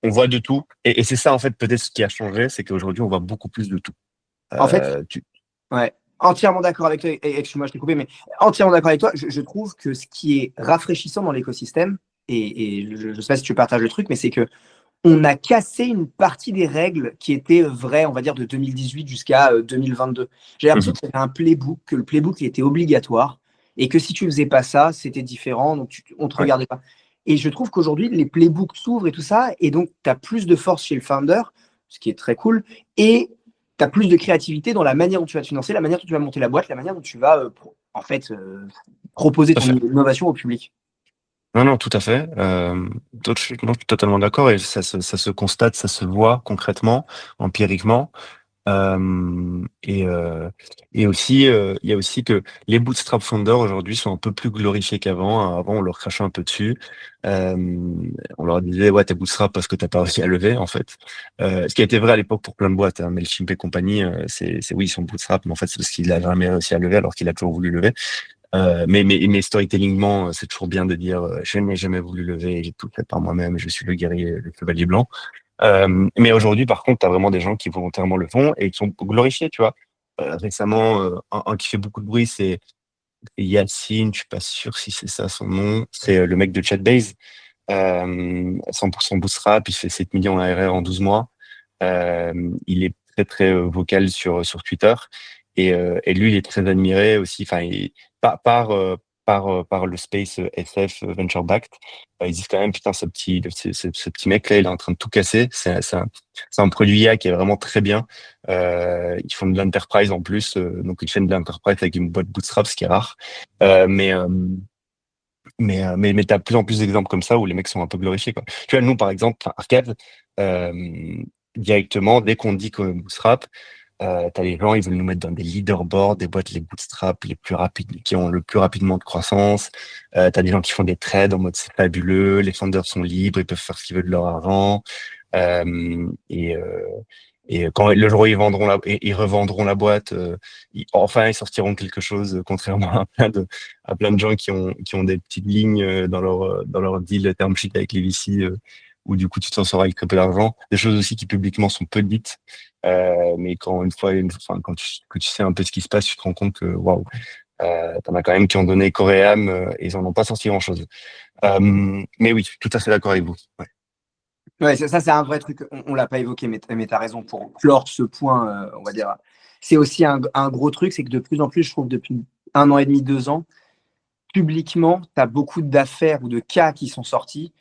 on voit de tout. Et c'est ça, en fait, peut-être ce qui a changé, c'est qu'aujourd'hui, on voit beaucoup plus de tout. En fait, ouais, entièrement d'accord avec toi. Excuse-moi, je t'ai coupé, mais entièrement d'accord avec toi. Je trouve que ce qui est rafraîchissant dans l'écosystème, et je ne sais pas si tu partages le truc, mais c'est que on a cassé une partie des règles qui étaient vraies, on va dire, de 2018 jusqu'à 2022. J'ai l'impression qu'il y avait un playbook, que le playbook il était obligatoire, et que si tu faisais pas ça, c'était différent, donc on te regardait pas. Et je trouve qu'aujourd'hui, les playbooks s'ouvrent et tout ça, et donc tu as plus de force chez le founder, ce qui est très cool, et tu as plus de créativité dans la manière dont tu vas te financer, la manière dont tu vas monter la boîte, la manière dont tu vas proposer ton innovation au public. Non, tout à fait. Je suis totalement d'accord et ça se constate, ça se voit concrètement, empiriquement. Et, et aussi, il y a aussi que les bootstrap founders aujourd'hui sont un peu plus glorifiés qu'avant. Avant, on leur crachait un peu dessus. Euh, on leur disait, ouais, t'es bootstrap parce que t'as pas réussi à lever, en fait. Ce qui a été vrai à l'époque pour plein de boîtes, hein. Mailchimp et compagnie, oui, ils sont bootstrap, mais en fait, c'est parce qu'il a jamais réussi à lever alors qu'il a toujours voulu lever. Mais storytellingment, c'est toujours bien de dire, je n'ai jamais voulu lever, j'ai tout fait par moi-même, je suis le guerrier, le chevalier blanc. Mais aujourd'hui, par contre, tu as vraiment des gens qui volontairement le font et qui sont glorifiés, tu vois. Récemment, un qui fait beaucoup de bruit, c'est Yacine, je suis pas sûr si c'est ça son nom. C'est le mec de Chatbase, 100% bootstrap, il fait 7 millions ARR en 12 mois. Il est très très vocal sur Twitter et lui il est très admiré aussi. Enfin, par le space SF venture backed, ils disent quand même putain ce petit mec là il est en train de tout casser. C'est un produit IA qui est vraiment très bien. Ils font de l'enterprise en plus, donc ils font de l'enterprise avec une boîte bootstrap, ce qui est rare. Euh, mais euh, mais t'as de plus en plus d'exemples comme ça où les mecs sont un peu glorifiés, quoi. Tu vois, nous, par exemple, enfin, Arcade, euh, directement, dès qu'on dit qu'on bootstrap, t'as les gens, ils veulent nous mettre dans des leaderboards, des boîtes, les bootstrap les plus rapides, qui ont le plus rapidement de croissance. T'as des gens qui font des trades en mode c'est fabuleux, les founders sont libres, ils peuvent faire ce qu'ils veulent de leur argent. Euh, et, euh, et quand le jour où ils revendront la boîte, enfin ils sortiront quelque chose, contrairement à plein de gens qui ont des petites lignes dans leur deal term sheet avec les VC, où du coup tu t'en sors avec très peu d'argent. Des choses aussi qui publiquement sont peu dites, mais enfin, que tu sais un peu ce qui se passe, tu te rends compte que waouh, t'en as quand même qui ont donné corps et âme et ils en ont pas sorti grand-chose. Mais oui, tout à fait d'accord avec vous. Ouais. Ouais, ça c'est un vrai truc. On l'a pas évoqué, mais tu as raison pour clore ce point. On va dire, c'est aussi un gros truc, c'est que de plus en plus, je trouve depuis 1 an et demi, 2 ans, publiquement, tu as beaucoup d'affaires ou de cas qui sont sortis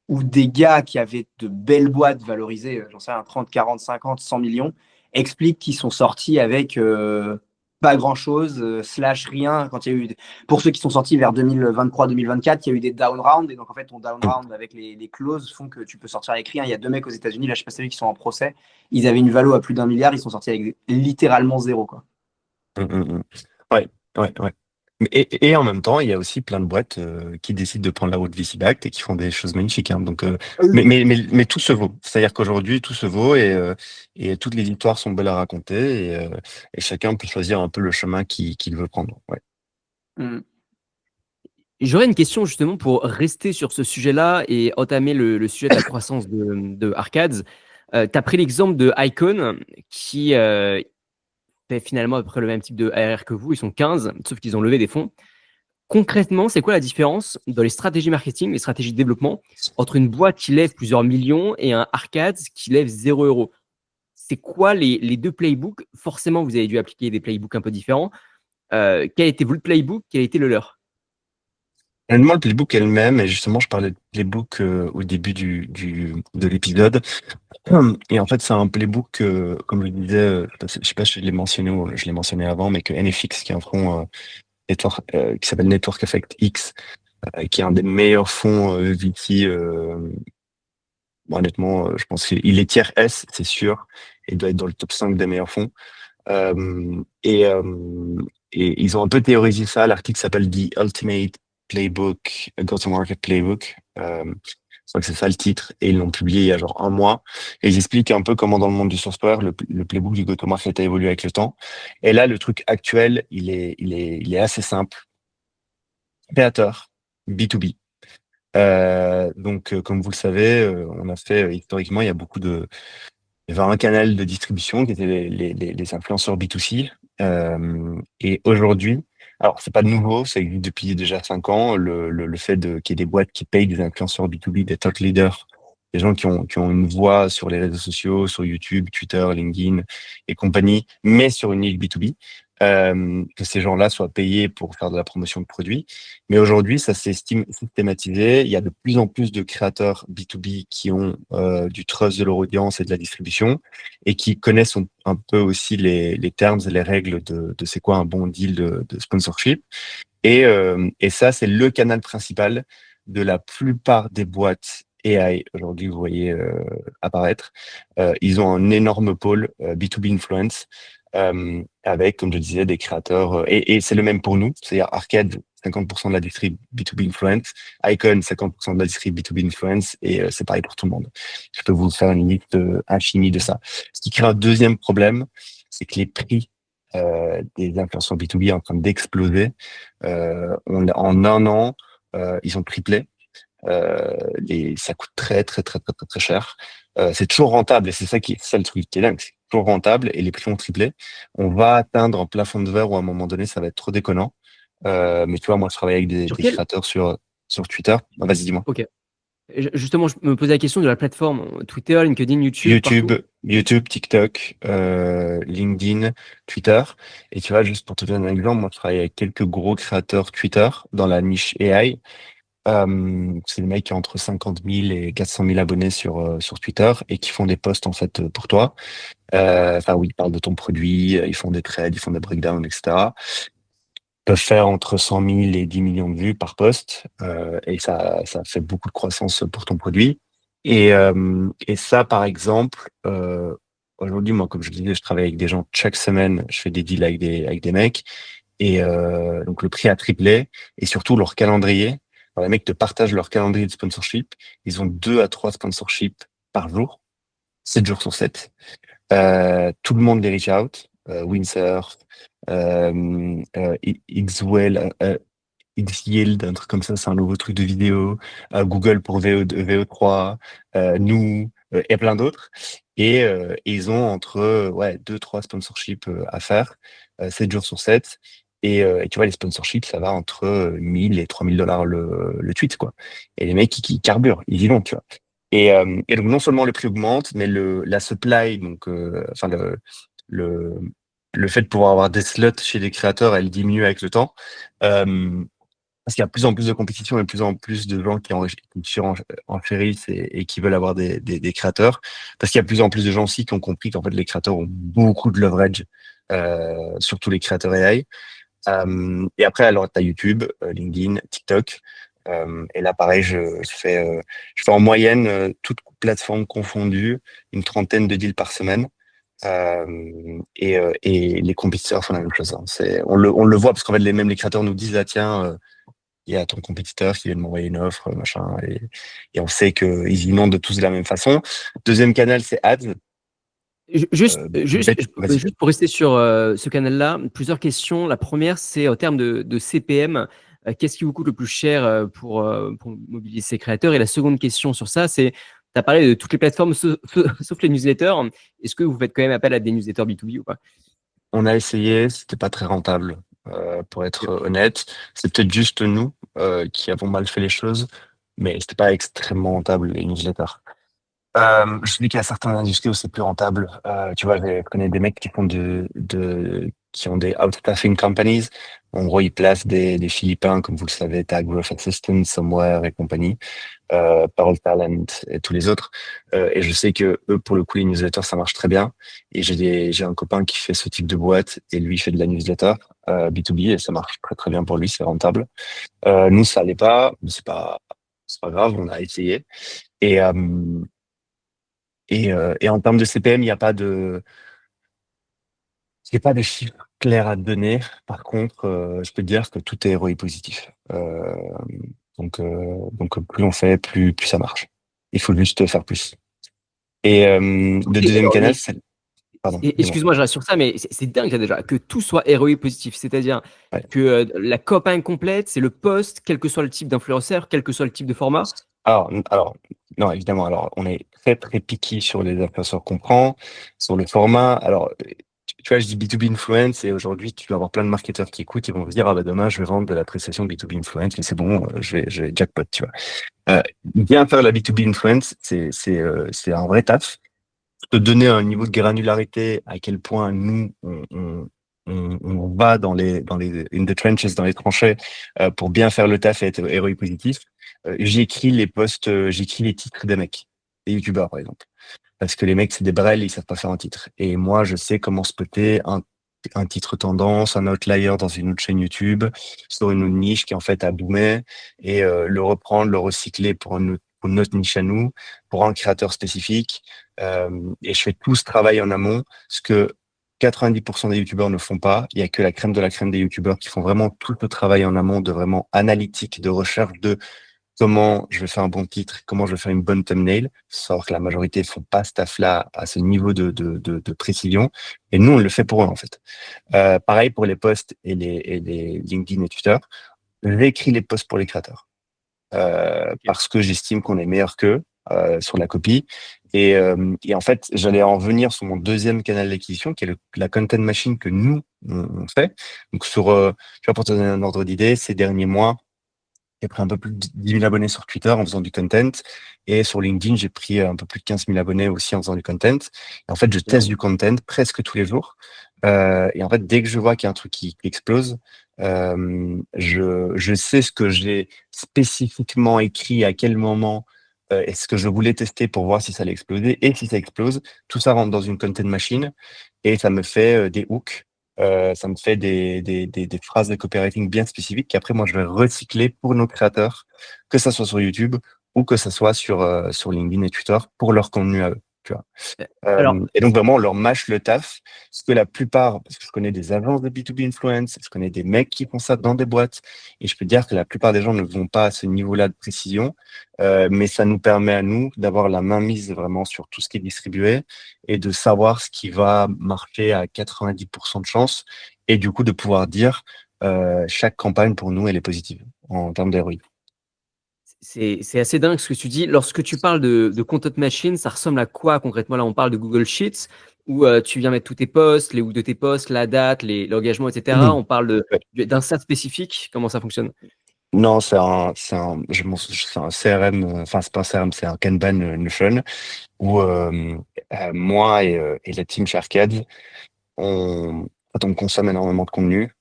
où des gars qui avaient de belles boîtes valorisées, j'en sais rien, 30, 40, 50, 100 millions, expliquent qu'ils sont sortis avec pas grand-chose, slash rien. Quand il y a eu, pour ceux qui sont sortis vers 2023-2024, il y a eu des down rounds. Et donc, en fait, ton down round avec les clauses font que tu peux sortir avec rien. Il y a 2 mecs aux États-Unis, là, je sais pas si qui sont en procès. Ils avaient une valo à plus d'1 milliard, ils sont sortis avec littéralement zéro, quoi. Ouais, ouais. Et en même temps, il y a aussi plein de boîtes qui décident de prendre la route VC backed et qui font des choses magnifiques, hein. Donc, mais tout se vaut. C'est-à-dire qu'aujourd'hui, tout se vaut et toutes les histoires sont belles à raconter et chacun peut choisir un peu le chemin qu'il veut prendre. Ouais. Mm. J'aurais une question justement pour rester sur ce sujet-là et entamer le sujet de la croissance de Arcades. Tu as pris l'exemple de Icon qui fait finalement à peu près le même type de ARR que vous. Ils sont 15, sauf qu'ils ont levé des fonds. Concrètement, c'est quoi la différence dans les stratégies marketing, les stratégies de développement entre une boîte qui lève plusieurs millions et un Arcades qui lève 0 euros? C'est quoi les deux playbooks? Forcément, vous avez dû appliquer des playbooks un peu différents. Quel était votre playbook? Quel était le leur? Honnêtement, le playbook est le même, et justement, je parlais de playbook au début de l'épisode. Et en fait, c'est un playbook, comme je le disais, je sais pas si je l'ai mentionné ou je l'ai mentionné avant, mais que NFX, qui est un fonds qui s'appelle Network Effect X, qui est un des meilleurs fonds VC. Bon, honnêtement, je pense qu'il est tiers S, c'est sûr, et il doit être dans le top 5 des meilleurs fonds. Euh, et, euh, et ils ont un peu théorisé ça. L'article s'appelle The Ultimate Playbook, Go-to-Market Playbook. Je crois que c'est ça le titre. Et ils l'ont publié il y a genre un mois. Et ils expliquent un peu comment dans le monde du software, le playbook du go-to-market a évolué avec le temps. Et là, le truc actuel, il est assez simple. Créateur, B2B. Donc, comme vous le savez, on a fait historiquement, il y a beaucoup il y avait un canal de distribution qui était les influenceurs B2C. Et aujourd'hui, alors c'est pas de nouveau, ça existe depuis déjà 5 ans, le fait qu'il y ait des boîtes qui payent des influenceurs B2B, des thought leaders, des gens qui ont une voix sur les réseaux sociaux, sur YouTube, Twitter, LinkedIn et compagnie, mais sur une niche B2B, que ces gens-là soient payés pour faire de la promotion de produits. Mais aujourd'hui, ça s'est systématisé. Il y a de plus en plus de créateurs B2B qui ont du trust de leur audience et de la distribution et qui connaissent un peu aussi les termes et les règles de c'est quoi un bon deal de sponsorship. Et ça, c'est le canal principal de la plupart des boîtes AI, aujourd'hui, vous voyez apparaître. Ils ont un énorme pôle B2B Influence avec, comme je disais, des créateurs. Et c'est le même pour nous, c'est-à-dire Arcade, 50% de la distrib B2B Influence, Icon, 50% de la distrib B2B Influence, et c'est pareil pour tout le monde. Je peux vous faire une liste infinie de ça. Ce qui crée un deuxième problème, c'est que les prix des influenceurs B2B est en train d'exploser. En un an, ils ont triplé. Ça coûte très cher. C'est toujours rentable et c'est ça le truc qui est dingue, c'est toujours rentable et les prix ont triplé. On va atteindre un plafond de verre où à un moment donné ça va être trop déconnant. Mais tu vois, moi je travaille avec des créateurs sur Twitter. Ah, vas-y, dis-moi. Ok. Justement, je me posais la question de la plateforme Twitter, LinkedIn, YouTube, TikTok, LinkedIn, Twitter. Et tu vois, juste pour te donner un exemple, moi je travaille avec quelques gros créateurs Twitter dans la niche AI. C'est des mecs qui ont entre 50 000 et 400 000 abonnés sur Twitter et qui font des posts en fait pour toi. Enfin, oui, ils parlent de ton produit, ils font des trades, ils font des breakdowns, etc. Ils peuvent faire entre 100 000 et 10 millions de vues par post et ça fait beaucoup de croissance pour ton produit. Et ça, par exemple, aujourd'hui, moi, comme je disais, je travaille avec des gens chaque semaine, je fais des deals avec des mecs et donc le prix a triplé et surtout leur calendrier. Alors, les mecs te partagent leur calendrier de sponsorship. Ils ont 2 à 3 sponsorships par jour, 7 jours sur 7. Tout le monde les reach out. Windsurf, Xwell, Xyield, un truc comme ça, c'est un nouveau truc de vidéo. Google pour VO3, nous, et plein d'autres. Et ils ont entre 2-3 sponsorships à faire, 7 jours sur 7. Et tu vois, les sponsorships, ça va entre 1000 et 3000 dollars le tweet, quoi. Et les mecs qui carburent, ils y vont, tu vois. Et donc, non seulement le prix augmente, mais la supply, donc, enfin, le, le fait de pouvoir avoir des slots chez des créateurs, elle diminue avec le temps. Parce qu'il y a de plus en plus de compétition et de plus en plus de gens qui enchérissent et qui veulent avoir des créateurs. Parce qu'il y a de plus en plus de gens aussi qui ont compris qu'en fait, les créateurs ont beaucoup de leverage, surtout les créateurs AI. Et après, alors, tu as YouTube, LinkedIn, TikTok. Et là, pareil, je fais en moyenne, toutes plateformes confondues, une trentaine de deals par semaine. Et les compétiteurs font la même chose. Hein. On le voit parce qu'en fait, même les créateurs nous disent, ah tiens, il y a ton compétiteur qui vient de m'envoyer une offre, machin. Et on sait qu'ils inondent tous de la même façon. Deuxième canal, c'est Ads. Juste Vas-y. pour rester sur ce canal-là, plusieurs questions. La première, c'est en termes de CPM, qu'est-ce qui vous coûte le plus cher pour mobiliser ces créateurs? Et la seconde question sur ça, c'est, tu as parlé de toutes les plateformes sauf les newsletters. Est-ce que vous faites quand même appel à des newsletters B2B ou pas? On a essayé, c'était pas très rentable, pour être honnête. C'est peut-être juste nous qui avons mal fait les choses, mais c'était pas extrêmement rentable les newsletters. Je dis qu'il y a certaines industries où c'est plus rentable. Tu vois, je connais des mecs qui font qui ont des outstaffing companies. En gros, ils placent des Philippins, comme vous le savez, Tag Growth Assistant, Somewhere et compagnie, Parole Talent et tous les autres. Et je sais que eux, pour le coup, les newsletters, ça marche très bien. Et j'ai un copain qui fait ce type de boîte et lui fait de la newsletter B2B et ça marche très très bien pour lui, c'est rentable. Nous, ça allait pas, mais c'est pas grave, on a essayé. Et et en termes de CPM, il n'y a pas de chiffres clairs à te donner. Par contre, je peux te dire que tout est ROI positif. Donc plus on fait, plus ça marche. Il faut juste faire plus. Et le deuxième canal, c'est... Pardon, dis-moi. Excuse-moi, je reste sur ça, mais c'est dingue là, déjà, que tout soit ROI positif. C'est-à-dire Ouais. que la campagne complète, c'est le post, quel que soit le type d'influenceur, quel que soit le type de format. Alors, non, évidemment. Alors, on est très, très picky sur les influenceurs qu'on prend, sur le format. Alors, tu vois, je dis B2B influence et aujourd'hui, tu vas avoir plein de marketeurs qui écoutent, ils vont se dire, ah bah demain, je vais vendre de la prestation B2B influence, mais c'est bon, je vais jackpot, tu vois. Bien faire la B2B influence, c'est un vrai taf. Te donner un niveau de granularité à quel point nous, on va dans in the trenches, dans les tranchées, pour bien faire le taf et être héroï positif. J'écris les posts, j'écris les titres des mecs, des youtubeurs par exemple. Parce que les mecs, c'est des brels, ils savent pas faire un titre. Et moi, je sais comment spotter un titre tendance, un outlier dans une autre chaîne YouTube, sur une autre niche qui en fait a boomé, et le reprendre, le recycler pour pour notre niche à nous, pour un créateur spécifique. Et je fais tout ce travail en amont, ce que 90% des youtubeurs ne font pas. Il y a que la crème de la crème des youtubeurs qui font vraiment tout le travail en amont de vraiment analytique, de recherche de comment je vais faire un bon titre, comment je vais faire une bonne thumbnail. Faut savoir que la majorité font pas ce taf-là à ce niveau de précision. Et nous, on le fait pour eux, en fait. Pareil pour les posts et les LinkedIn et Twitter. J'écris les posts pour les créateurs. Parce que j'estime qu'on est meilleur qu'eux sur la copie. Et en fait, j'allais en venir sur mon deuxième canal d'acquisition, qui est la content machine que nous, on fait. Donc, tu vois, pour te donner un ordre d'idée, ces derniers mois, j'ai pris un peu plus de 10 000 abonnés sur Twitter en faisant du content. Et sur LinkedIn, j'ai pris un peu plus de 15 000 abonnés aussi en faisant du content. Et en fait, je teste du content presque tous les jours. Et en fait, dès que je vois qu'il y a un truc qui explose, je sais ce que j'ai spécifiquement écrit, à quel moment, et ce que je voulais tester pour voir si ça allait exploser. Et si ça explose, tout ça rentre dans une content machine et ça me fait des hooks. Ça me fait des phrases de copywriting bien spécifiques qu'après, moi, je vais recycler pour nos créateurs, que ça soit sur YouTube ou que ça soit sur LinkedIn et Twitter pour leur contenu à eux. Tu vois. Alors, Et donc, vraiment, on leur mâche le taf. Parce que la plupart, parce que je connais des agences de B2B influence, je connais des mecs qui font ça dans des boîtes. Et je peux dire que la plupart des gens ne vont pas à ce niveau-là de précision. Mais ça nous permet à nous d'avoir la main mise vraiment sur tout ce qui est distribué et de savoir ce qui va marcher à 90% de chance. Et du coup, de pouvoir dire, chaque campagne pour nous, elle est positive en termes d'ROI. c'est assez dingue ce que tu dis. Lorsque tu parles de content machine, ça ressemble à quoi concrètement? Là, on parle de Google Sheets où tu viens mettre tous tes posts, les hooks de tes posts, la date, l'engagement, etc. On parle d'un stat spécifique. Comment ça fonctionne? Non, c'est un CRM, enfin, c'est pas un CRM, c'est un Kanban Notion où moi et la team chez Arcade, en fait, on consomme énormément de contenu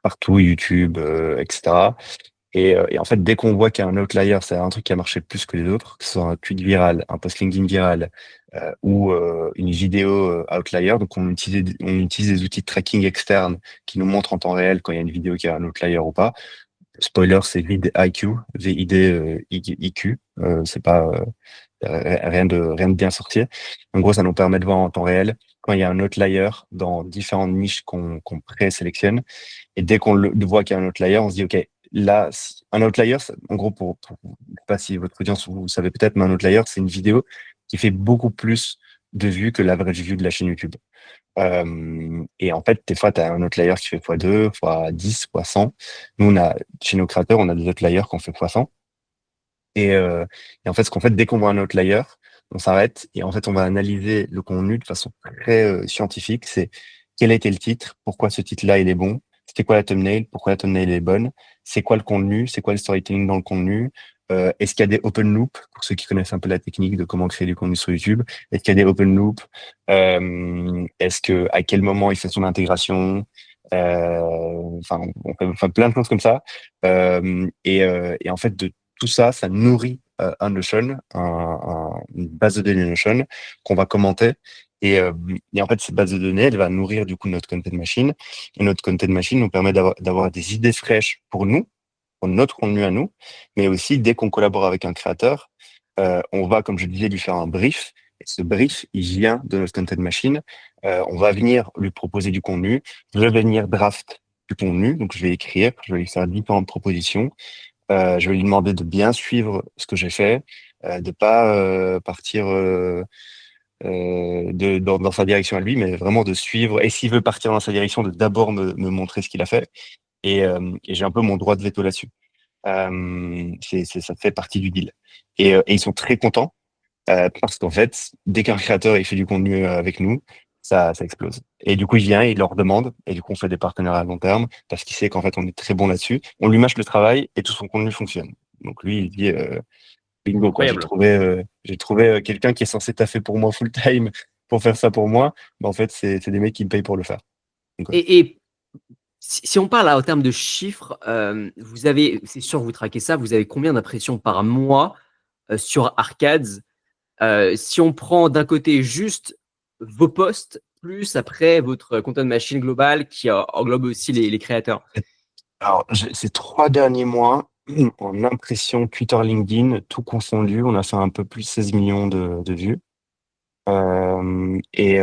partout, YouTube, etc. Et en fait, dès qu'on voit qu'il y a un outlier, c'est un truc qui a marché plus que les autres, que ce soit un tweet viral, un post LinkedIn viral ou une vidéo outlier, donc on utilise des outils de tracking externes qui nous montrent en temps réel quand il y a une vidéo qui a un outlier ou pas. Spoiler, c'est vidIQ, VID-IQ, c'est pas rien de bien sorti. En gros, ça nous permet de voir en temps réel quand il y a un outlier dans différentes niches qu'on présélectionne. Et dès qu'on le voit qu'il y a un outlier, on se dit, OK, là, un outlier, en gros, je sais pas si votre audience, vous savez peut-être, mais un outlier, c'est une vidéo qui fait beaucoup plus de vues que l'average view de la chaîne YouTube. Et en fait, des fois, tu as un outlier qui fait x2, x10, x100. Nous, chez nos créateurs, on a des outliers qu'on fait x100. Et en fait, ce qu'on fait, dès qu'on voit un outlier, on s'arrête et en fait, on va analyser le contenu de façon très scientifique. C'est quel a été le titre, pourquoi ce titre-là, il est bon, c'était quoi la thumbnail, pourquoi la thumbnail est bonne, c'est quoi le contenu, c'est quoi le storytelling dans le contenu, est-ce qu'il y a des open loops, pour ceux qui connaissent un peu la technique de comment créer du contenu sur YouTube, est-ce qu'il y a des open loops, à quel moment il fait son intégration, enfin, on fait plein de choses comme ça. Et en fait, de tout ça, ça nourrit un Notion, une base de données Notion qu'on va commenter. Et en fait, cette base de données, elle va nourrir du coup notre content machine. Et notre content machine nous permet d'avoir des idées fraîches pour nous, pour notre contenu à nous, mais aussi dès qu'on collabore avec un créateur, on va, comme je disais, lui faire un brief. Et ce brief, il vient de notre content machine. On va venir lui proposer du contenu. Je vais venir draft du contenu, donc je vais écrire, je vais lui faire différentes propositions. Je vais lui demander de bien suivre ce que j'ai fait, de pas partir dans sa direction à lui, mais vraiment de suivre. Et s'il veut partir dans sa direction, de d'abord me montrer ce qu'il a fait. Et j'ai un peu mon droit de veto là-dessus. Ça fait partie du deal. Et ils sont très contents parce qu'en fait, dès qu'un créateur il fait du contenu avec nous, ça explose. Et du coup, il vient, il leur demande, et du coup, on fait des partenariats à long terme parce qu'il sait qu'en fait, on est très bon là-dessus. On lui mâche le travail et tout son contenu fonctionne. Donc lui, il dit bingo, quoi. Incroyable. J'ai trouvé quelqu'un qui est censé taffer pour moi full time pour faire ça pour moi. Mais en fait, c'est des mecs qui me payent pour le faire. Donc, ouais. Et si on parle là, en termes de chiffres, vous avez, c'est sûr, vous traquez ça, vous avez combien d'impressions par mois sur Arcades? Si on prend d'un côté juste vos posts, plus après votre content machine globale qui englobe aussi les créateurs. Alors, ces 3 derniers mois, en impression Twitter, LinkedIn, tout confondu, on a fait un peu plus de 16 millions de vues. Et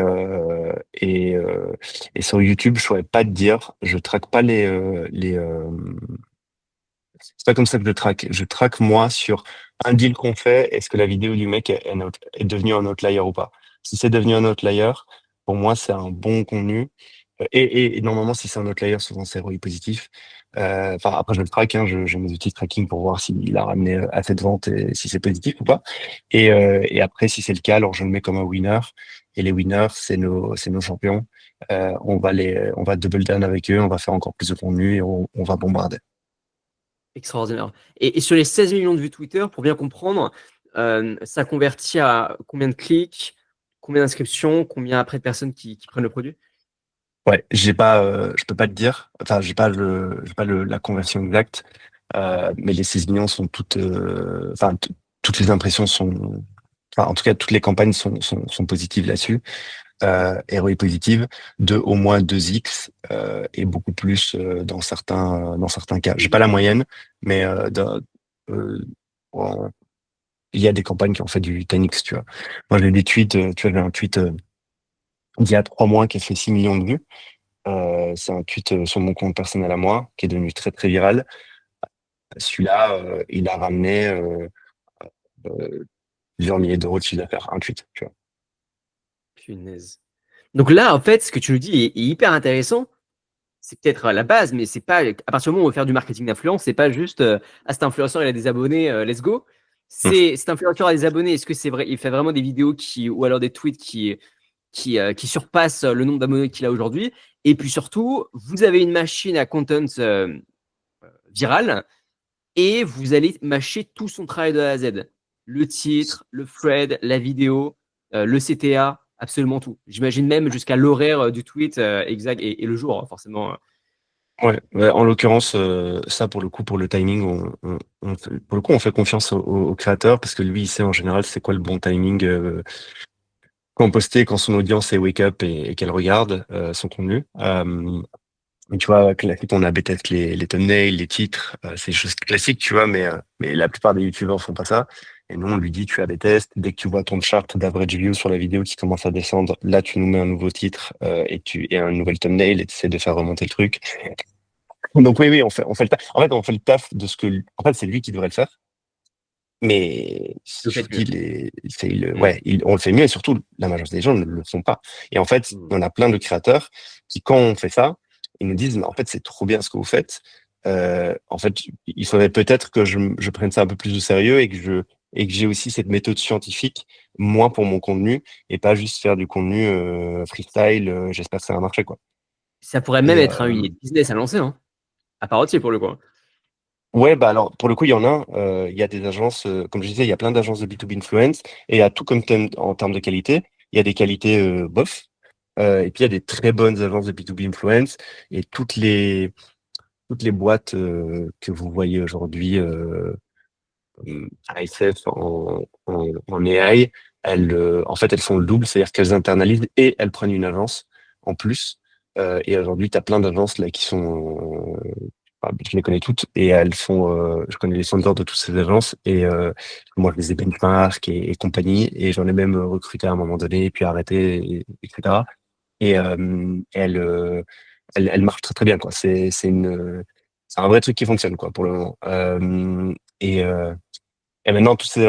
sur YouTube, je saurais pas te dire. Je traque pas c'est pas comme ça que je traque. Je traque moi sur un deal qu'on fait. Est-ce que la vidéo du mec est devenue un outlier ou pas? Si c'est devenu un outlier, pour moi, c'est un bon contenu. Et normalement, si c'est un outlier, souvent c'est ROI positif. Enfin, après, je le traque, hein, j'ai mes outils de tracking pour voir s'il a ramené assez de ventes et si c'est positif ou pas. Et après, si c'est le cas, alors je le mets comme un winner. Et les winners, c'est nos champions. On va double down avec eux, on va faire encore plus de contenu et on va bombarder. Extraordinaire. Et sur les 16 millions de vues Twitter, pour bien comprendre, ça convertit à combien de clics, combien d'inscriptions, combien après de personnes qui prennent le produit? Ouais, je peux pas te dire. Enfin, j'ai pas la conversion exacte. Mais les 16 millions sont toutes, enfin, toutes les impressions sont, enfin, en tout cas, toutes les campagnes sont positives là-dessus. ROI positive de au moins 2x et beaucoup plus dans certains cas. J'ai pas la moyenne, mais bon, il y a des campagnes qui ont fait du 10x, tu vois. Moi, j'ai des tweets, tu vois, j'ai un tweet d'il y a 3 mois qui a fait 6 millions de vues. C'est un tweet sur mon compte personnel à moi qui est devenu très très viral. Celui-là, il a ramené euh, plusieurs milliers d'euros de chiffre d'affaires, un tweet, tu vois. Punaise. Donc là, en fait, ce que tu nous dis est hyper intéressant. C'est peut-être à la base, mais c'est pas, à partir du moment où on veut faire du marketing d'influence, c'est pas juste ah, cet influenceur il a des abonnés, let's go. C'est cet influenceur a des abonnés, est-ce que c'est vrai, il fait vraiment des vidéos ou alors des tweets qui surpassent le nombre d'abonnés qu'il a aujourd'hui. Et puis surtout, vous avez une machine à content viral et vous allez mâcher tout son travail de A à Z. Le titre, le thread, la vidéo, le CTA, absolument tout. J'imagine même jusqu'à l'horaire du tweet exact et le jour, hein, forcément. Ouais, en l'occurrence, ça pour le coup, pour le timing, pour le coup, on fait confiance au créateur parce que lui, il sait en général c'est quoi le bon timing quand poster, quand son audience est wake up et qu'elle regarde son contenu. Et tu vois, classique, on a peut-être les thumbnails, les titres, c'est des choses classiques, tu vois, mais la plupart des youtubeurs font pas ça. Et nous, on lui dit, tu as des tests. Dès que tu vois ton chart d'average view sur la vidéo qui commence à descendre, là, tu nous mets un nouveau titre et un nouvel thumbnail et tu essaies de faire remonter le truc. Donc oui, on fait le taf. En fait, on fait le taf de ce que, en fait, c'est lui qui devrait le faire. Mais Le je faites vous mieux. dis, ouais, on le fait mieux et surtout, la majorité des gens ne le font pas. Et en fait, Mm. on a plein de créateurs qui, quand on fait ça, ils nous disent, mais en fait, c'est trop bien ce que vous faites. En fait, il faudrait peut-être que je prenne ça un peu plus au sérieux et que j'ai aussi cette méthode scientifique, moi, pour mon contenu, et pas juste faire du contenu freestyle, j'espère que ça va marcher, quoi. Ça pourrait même Et, être une idée de business à lancer, hein, à part entier pour le coup. ouais, bah alors pour le coup, il y en a. Il y a des agences, comme je disais, il y a plein d'agences de B2B influence et il y a tout comme en termes de qualité. Il y a des qualités bof, et puis il y a des très bonnes agences de B2B influence et toutes les boîtes que vous voyez aujourd'hui, ASF en AI, en fait, elles font le double, c'est-à-dire qu'elles internalisent et elles prennent une agence en plus. Et aujourd'hui, tu as plein d'agences là qui sont je les connais toutes et je connais les founders de toutes ces agences et moi je les ai benchmark et compagnie et j'en ai même recruté à un moment donné puis arrêté, etc. Et elles marchent très très bien quoi. C'est un vrai truc qui fonctionne quoi pour le moment. Et, euh, et maintenant, toutes ces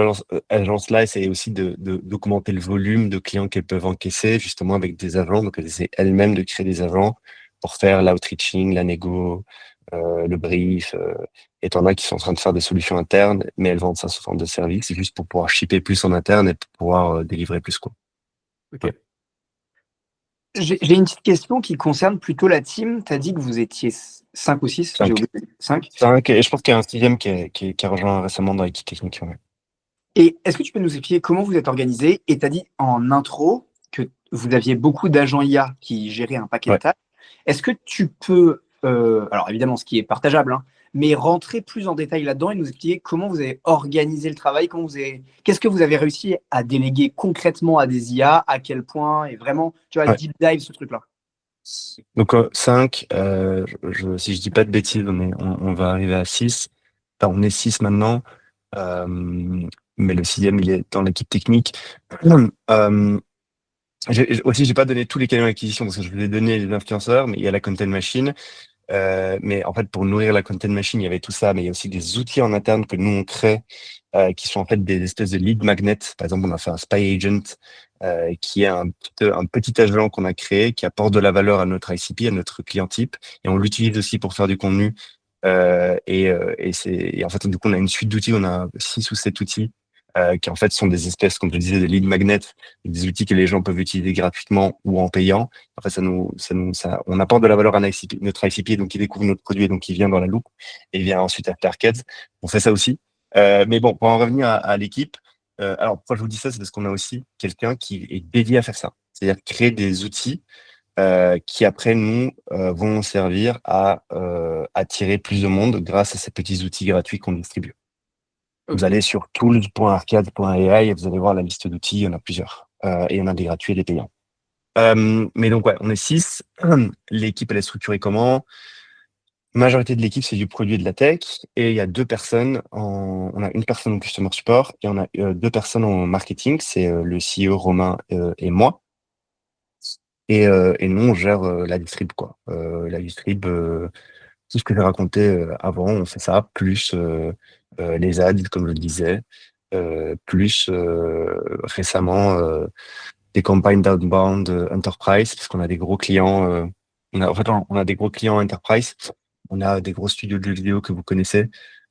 agences-là essaient aussi d'augmenter le volume de clients qu'elles peuvent encaisser, justement avec des agents. Donc, elles essaient elles-mêmes de créer des agents pour faire l'outreaching, la négo, le brief. Et t'en as qui sont en train de faire des solutions internes, mais elles vendent ça sous forme de service, juste pour pouvoir shipper plus en interne et pour pouvoir délivrer plus, quoi. Ok. Ouais. J'ai une petite question qui concerne plutôt la team. Tu as dit que vous étiez 5 ou 6, j'ai 5. oublié. 5. 5, et je pense qu'il y a un sixième qui a rejoint récemment dans l'équipe technique. Ouais. Et est-ce que tu peux nous expliquer comment vous êtes organisé? Et tu as dit en intro que vous aviez beaucoup d'agents IA qui géraient un paquet de Ouais. tâches. Est-ce que tu peux, alors évidemment ce qui est partageable, hein, mais rentrer plus en détail là-dedans et nous expliquer comment vous avez organisé le travail, qu'est-ce que vous avez réussi à déléguer concrètement à des IA, à quel point, et vraiment, tu vois, Ouais. deep dive ce truc-là. Donc 5, si je dis pas de bêtises, on va arriver à 6. on est 6 maintenant, mais le 6e, il est dans l'équipe technique. J'ai pas donné tous les canaux d'acquisition parce que je vous ai donné les influenceurs, mais il y a la content machine. Mais en fait, pour nourrir la content machine, il y avait tout ça, mais il y a aussi des outils en interne que nous on crée, qui sont en fait des espèces de lead magnets. Par exemple, on a fait un spy agent, qui est un petit agent qu'on a créé, qui apporte de la valeur à notre ICP, à notre client type, et on l'utilise aussi pour faire du contenu. Et en fait, du coup, on a une suite d'outils, on a 6 ou 7 outils, qui en fait sont des espèces, comme je disais, de lead magnets, des outils que les gens peuvent utiliser gratuitement ou en payant. En fait, on apporte de la valeur à notre ICP, donc il découvre notre produit, donc il vient dans la loupe et vient ensuite After Arcade. On fait ça aussi. Mais bon, pour en revenir à l'équipe, alors pourquoi je vous dis ça, c'est parce qu'on a aussi quelqu'un qui est dédié à faire ça. C'est-à-dire créer des outils qui après nous vont servir à attirer plus de monde grâce à ces petits outils gratuits qu'on distribue. Vous allez sur tools.arcade.ai et vous allez voir la liste d'outils, il y en a plusieurs. Et il y en a des gratuits et des payants. Mais donc, ouais, on est 6. L'équipe, elle est structurée comment? La majorité de l'équipe, c'est du produit et de la tech. Et il y a 2 personnes on a une personne en customer support et on a 2 personnes en marketing. C'est le CEO Romain et moi. Et nous, on gère la distrib, quoi. La distrib, tout ce que j'ai raconté avant, on fait ça, plus les ads, comme je le disais, plus récemment des campagnes d'outbound enterprise, parce qu'on a des gros clients. On a des gros clients enterprise. On a des gros studios de jeux vidéo que vous connaissez,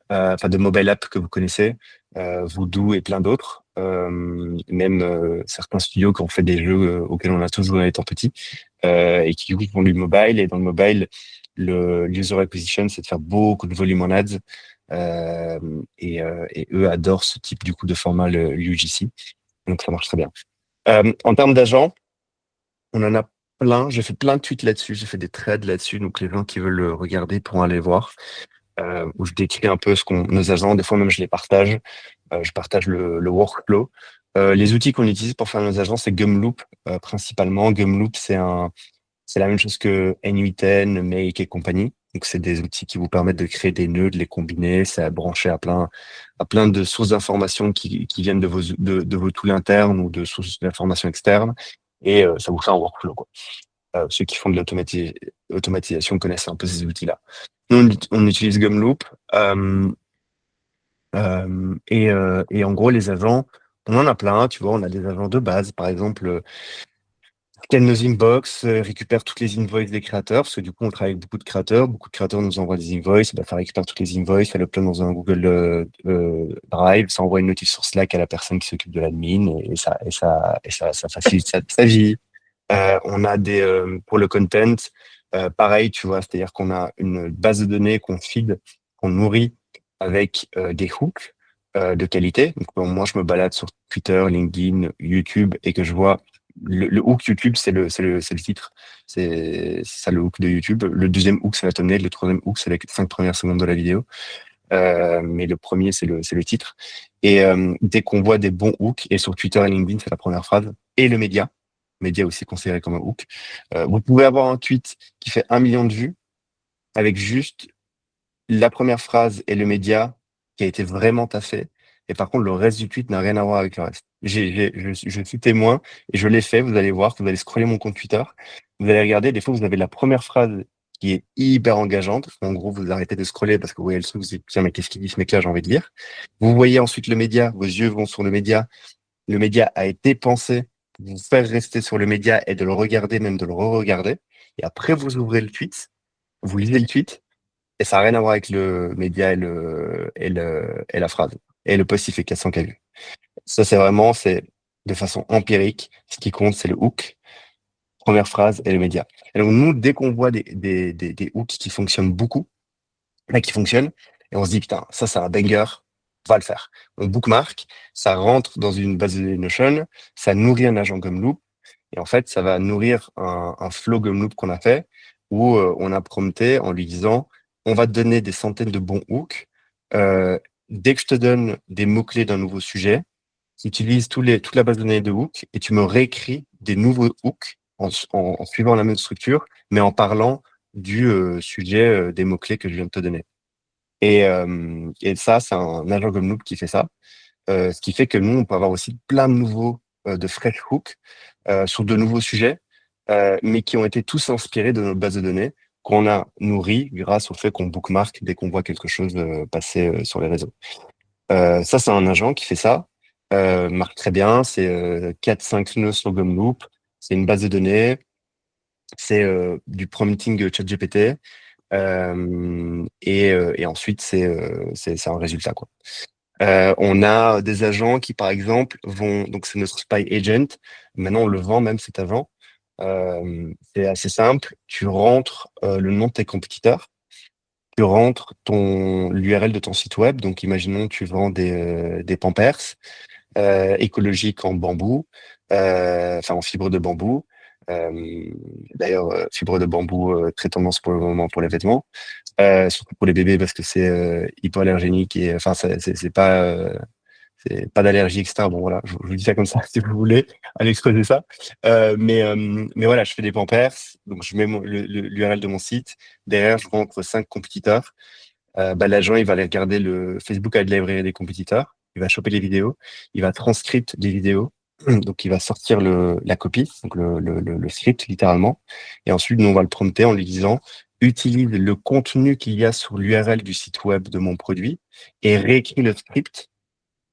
enfin de mobile app que vous connaissez, Voodoo et plein d'autres. Même certains studios qui ont fait des jeux auxquels on a tous joué étant petit, et qui du coup font du mobile. Et dans le mobile, le user acquisition, c'est de faire beaucoup de volume en ads. Et eux adorent ce type du coup de format, le UGC. Donc ça marche très bien. En termes d'agents, on en a plein. J'ai fait plein de tweets là-dessus. J'ai fait des threads là-dessus. Donc les gens qui veulent le regarder pourront aller voir. Où je décris un peu nos agents. Des fois même je les partage. Je partage le workflow. Les outils qu'on utilise pour faire nos agents, c'est Gumloop principalement. Gumloop, c'est la même chose que N8N, Make et compagnie. Donc, c'est des outils qui vous permettent de créer des nœuds, de les combiner, ça brancher à plein de sources d'informations qui viennent de vos tools internes ou de sources d'informations externes. Et ça vous fait un workflow, quoi. Ceux qui font de l'automatisation connaissent un peu ces outils-là. Nous, on utilise Gumloop. Et en gros, les agents, on en a plein, tu vois, on a des agents de base, par exemple, scanne nos inbox, récupère toutes les invoices des créateurs, parce que du coup, on travaille avec beaucoup de créateurs nous envoient des invoices, bah, ça récupère toutes les invoices, ça upload dans un Google Drive, ça envoie une notif sur Slack à la personne qui s'occupe de l'admin, ça facilite sa vie. On a pour le content, pareil, tu vois, c'est-à-dire qu'on a une base de données qu'on feed, qu'on nourrit avec des hooks de qualité. Donc, moi, je me balade sur Twitter, LinkedIn, YouTube et que je vois le hook YouTube, c'est le titre. C'est ça le hook de YouTube. Le deuxième hook, c'est la thumbnail. Le troisième hook, c'est les 5 premières secondes de la vidéo. Mais le premier, c'est le titre. Et dès qu'on voit des bons hooks, et sur Twitter et LinkedIn, c'est la première phrase, et le média aussi considéré comme un hook. Vous pouvez avoir un tweet qui fait 1 million de vues avec juste la première phrase et le média qui a été vraiment taffé. Et par contre, le reste du tweet n'a rien à voir avec le reste. Je suis témoin et je l'ai fait. Vous allez voir, vous allez scroller mon compte Twitter. Vous allez regarder. Des fois, vous avez la première phrase qui est hyper engageante. En gros, vous arrêtez de scroller parce que vous voyez le truc, vous dites, tiens, mais qu'est-ce qu'il dit ce mec-là, j'ai envie de lire. Vous voyez ensuite le média, vos yeux vont sur le média. Le média a été pensé pour vous faire rester sur le média et de le regarder, même de le re-regarder. Et après, vous ouvrez le tweet, vous lisez le tweet, et ça n'a rien à voir avec le média et la phrase. Et le post, il fait 400 vues. Ça, c'est de façon empirique. Ce qui compte, c'est le hook, première phrase et le média. Et donc, nous, dès qu'on voit des hooks qui fonctionnent beaucoup, là, qui fonctionnent, et on se dit, putain, ça, c'est un banger, on va le faire. On bookmark, ça rentre dans une base de données Notion, ça nourrit un agent Gumloop, et en fait, ça va nourrir un flow Gumloop qu'on a fait, où on a prompté en lui disant, on va te donner des centaines de bons hooks. Dès que je te donne des mots-clés d'un nouveau sujet, utilise toute la base de données de hooks et tu me réécris des nouveaux hooks en suivant la même structure, mais en parlant du sujet des mots-clés que je viens de te donner. Et ça, c'est un agent comme nous qui fait ça. Ce qui fait que nous, on peut avoir aussi plein de nouveaux, de fresh hooks sur de nouveaux sujets, mais qui ont été tous inspirés de notre base de données qu'on a nourri grâce au fait qu'on bookmark dès qu'on voit quelque chose passer sur les réseaux. Ça, c'est un agent qui fait ça, marche très bien. C'est 4-5 nœuds sur Gumloop. C'est une base de données. C'est du prompting ChatGPT. Et ensuite, c'est un résultat, quoi. On a des agents qui, par exemple, donc c'est notre Spy Agent. Maintenant, on le vend même cet agent. C'est assez simple. Tu rentres le nom de tes compétiteurs. Tu rentres l'URL de ton site web. Donc, imaginons tu vends des Pampers écologiques en bambou, enfin en fibre de bambou. D'ailleurs, fibre de bambou très tendance pour le moment pour les vêtements, surtout pour les bébés parce que c'est hypoallergénique et enfin c'est pas d'allergie, etc. Bon voilà, je vous dis ça comme ça si vous voulez aller creuser ça. Mais voilà, je fais des Pampers, donc je mets l'URL de mon site. Derrière, je rentre 5 compétiteurs. L'agent, il va aller regarder le Facebook Ad Library des compétiteurs. Il va choper les vidéos. Il va transcript les vidéos. Donc, il va sortir la copie, donc le script, littéralement. Et ensuite, nous, on va le prompter en lui disant, utilise le contenu qu'il y a sur l'URL du site web de mon produit et réécris le script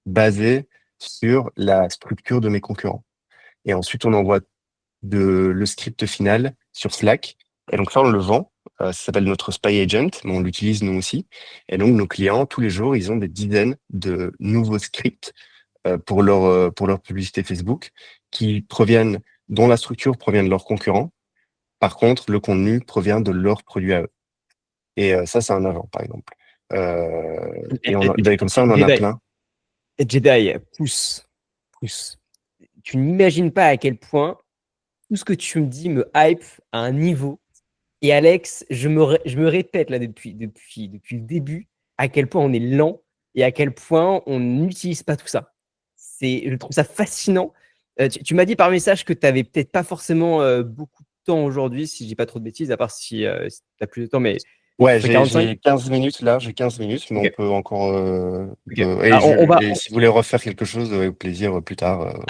basé sur la structure de mes concurrents. Et ensuite, on envoie le script final sur Slack. Et donc là, on le vend. Ça s'appelle notre Spy Agent, mais on l'utilise nous aussi. Et donc, nos clients, tous les jours, ils ont des dizaines de nouveaux scripts pour leur publicité Facebook dont la structure provient de leurs concurrents. Par contre, le contenu provient de leurs produits à eux. Et ça, c'est un agent, par exemple. Comme ça, on en a plein. Jedi, pousse. Tu n'imagines pas à quel point tout ce que tu me dis me hype à un niveau. Et Alex, je me répète là depuis le début à quel point on est lent et à quel point on n'utilise pas tout ça. Je trouve ça fascinant. Tu m'as dit par message que tu n'avais peut-être pas forcément beaucoup de temps aujourd'hui, si je dis pas trop de bêtises, à part si tu as plus de temps, mais ouais, j'ai 15 minutes là, mais okay. On peut encore. Et si vous voulez refaire quelque chose, avec plaisir plus tard.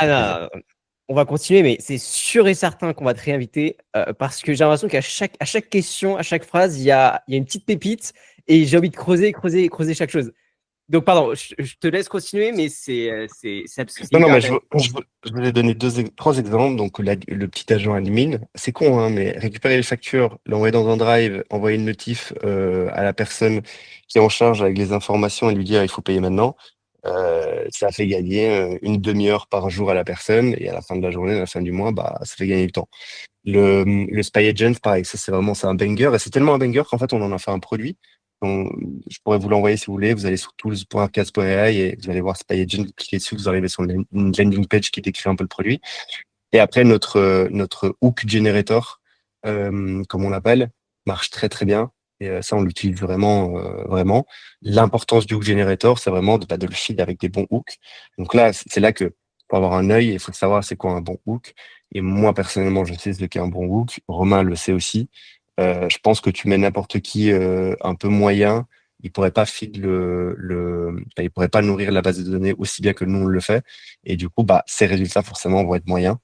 On va continuer, mais c'est sûr et certain qu'on va te réinviter parce que j'ai l'impression qu'à chaque question, à chaque phrase, il y a une petite pépite et j'ai envie de creuser chaque chose. Donc, pardon, je te laisse continuer, mais c'est non, mais je voulais donner 3 exemples. Donc, le petit agent admin, c'est con, hein, mais récupérer les factures, l'envoyer dans un drive, envoyer une notif à la personne qui est en charge avec les informations et lui dire il faut payer maintenant. Ça fait gagner une demi-heure par jour à la personne et à la fin de la journée, à la fin du mois, ça fait gagner du temps. Le Spy Agent, pareil, ça c'est un banger et c'est tellement un banger qu'en fait on en a fait un produit. Donc, je pourrais vous l'envoyer si vous voulez. Vous allez sur tools.arcas.ai et vous allez voir Spy Agent, vous cliquez dessus, vous arrivez sur une landing page qui décrit un peu le produit. Et après notre hook generator, comme on l'appelle, marche très très bien. Et ça, on l'utilise vraiment. L'importance du hook generator, c'est vraiment de le feed avec des bons hooks. Donc là, c'est là que pour avoir un œil, il faut savoir c'est quoi un bon hook. Et moi, personnellement, je sais ce qu'est un bon hook. Romain le sait aussi. Je pense que tu mets n'importe qui un peu moyen, il pourrait pas feed il pourrait pas nourrir la base de données aussi bien que nous on le fait. Et du coup, ces résultats forcément vont être moyens.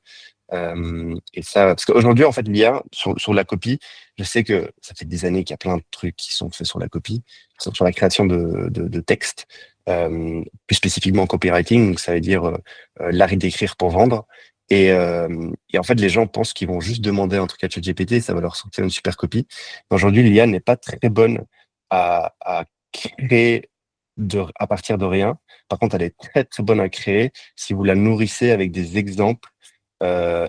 Et ça, parce qu'aujourd'hui, en fait, l'IA sur la copie, je sais que ça fait des années qu'il y a plein de trucs qui sont faits sur la copie, sur la création de textes, plus spécifiquement en copywriting, donc ça veut dire l'art d'écrire pour vendre. Et en fait, les gens pensent qu'ils vont juste demander un truc à ChatGPT, ça va leur sortir une super copie. Aujourd'hui, l'IA n'est pas très bonne à créer à partir de rien. Par contre, elle est très très bonne à créer si vous la nourrissez avec des exemples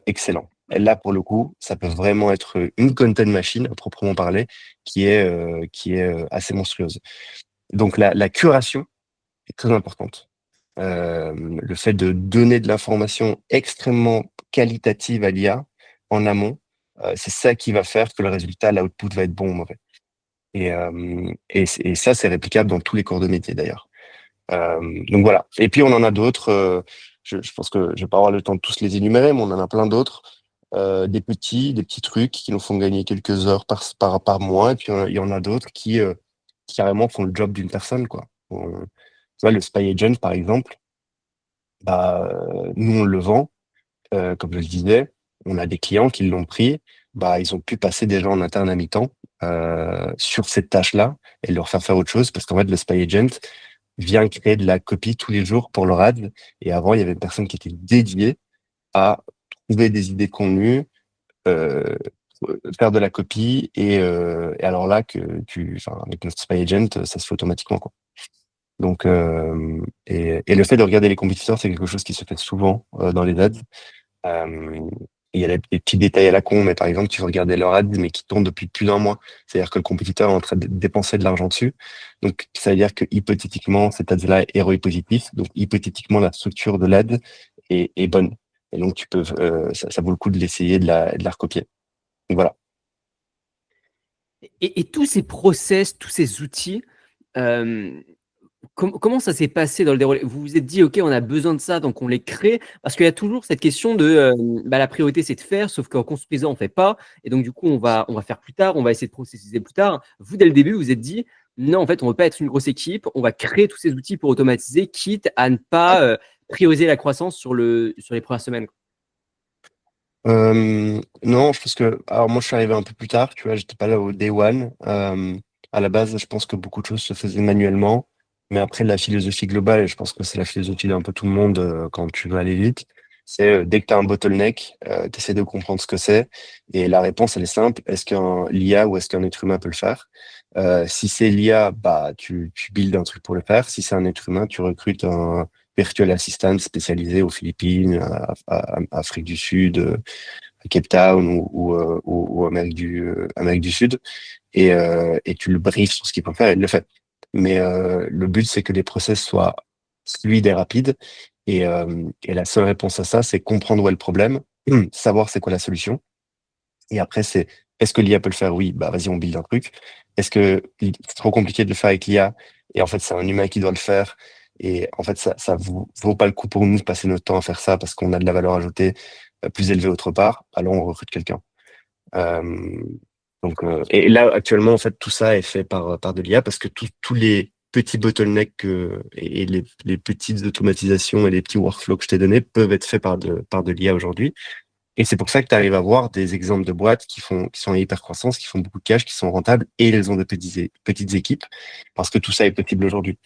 excellent. Et là, pour le coup, ça peut vraiment être une content machine, à proprement parler, qui est assez monstrueuse. Donc, la curation est très importante. Le fait de donner de l'information extrêmement qualitative à l'IA en amont, c'est ça qui va faire que le résultat, l'output va être bon ou mauvais. Et ça, c'est réplicable dans tous les corps de métier, d'ailleurs. Donc voilà. Et puis, on en a d'autres. Je pense que je vais pas avoir le temps de tous les énumérer, mais on en a plein d'autres. Des petits trucs qui nous font gagner quelques heures par mois. Et puis, il y en a d'autres qui carrément font le job d'une personne, quoi. Tu vois, le spy agent, par exemple, nous, on le vend, comme je le disais, on a des clients qui l'ont pris, ils ont pu passer des gens en interne à mi-temps sur cette tâche-là et leur faire autre chose, parce qu'en fait, le spy agent vient créer de la copie tous les jours pour leur ad, et avant, il y avait une personne qui était dédiée à trouver des idées de contenu, euh, faire de la copie, et alors là, avec notre spy agent, ça se fait automatiquement, quoi. Donc, et le fait de regarder les compétiteurs, c'est quelque chose qui se fait souvent dans les ads. Euh, il y a des petits détails à la con, mais par exemple, tu vas regarder leur ad, mais qui tourne depuis plus d'un mois. C'est-à-dire que le compétiteur est en train de dépenser de l'argent dessus. Donc, ça veut dire que hypothétiquement, cet ad-là est ROI positif. Donc, hypothétiquement, la structure de l'ad est bonne. Et donc, ça vaut le coup de l'essayer, de la recopier. Donc, voilà. Et tous ces process, tous ces outils, comment ça s'est passé dans le déroulé? Vous vous êtes dit: «OK, on a besoin de ça, donc on les crée». Parce qu'il y a toujours cette question de, la priorité, c'est de faire, sauf qu'en construisant, on fait pas et donc du coup, on va faire plus tard, on va essayer de processiser plus tard. Vous, dès le début, vous vous êtes dit: «Non, en fait, on veut pas être une grosse équipe, on va créer tous ces outils pour automatiser, quitte à ne pas, prioriser la croissance sur les premières semaines». Non, je pense que, alors moi, je suis arrivé un peu plus tard, tu vois, j'étais pas là au day one. À la base, je pense que beaucoup de choses se faisaient manuellement, mais après, la philosophie globale, et je pense que c'est la philosophie d'un peu tout le monde quand tu vas aller vite, c'est dès que tu as un bottleneck, tu essaies de comprendre ce que c'est, et la réponse, elle est simple, est-ce qu'un l'IA ou est-ce qu'un être humain peut le faire? Si c'est l'IA, tu builds un truc pour le faire. Si c'est un être humain, tu recrutes un virtual assistant spécialisé aux Philippines, à Afrique du Sud, à Cape Town ou Amérique du Sud, et tu le briefes sur ce qu'il peut faire et il le fait. Mais le but, c'est que les process soient fluides et rapides. Et la seule réponse à ça, c'est comprendre où est le problème, savoir c'est quoi la solution. Et après, c'est est-ce que l'IA peut le faire? Oui, vas-y, on build un truc. Est-ce que c'est trop compliqué de le faire avec l'IA? Et en fait, c'est un humain qui doit le faire. Et en fait, ça vaut pas le coup pour nous de passer notre temps à faire ça parce qu'on a de la valeur ajoutée plus élevée autre part. Alors, on recrute quelqu'un. Euh, et là, actuellement, en fait, tout ça est fait par de l'IA parce que tous les petits bottlenecks et les petites automatisations et les petits workflows que je t'ai donnés peuvent être faits par de l'IA aujourd'hui. Et c'est pour ça que tu arrives à voir des exemples de boîtes qui sont en hyper croissance, qui font beaucoup de cash, qui sont rentables, et elles ont de petites équipes, parce que tout ça est possible aujourd'hui.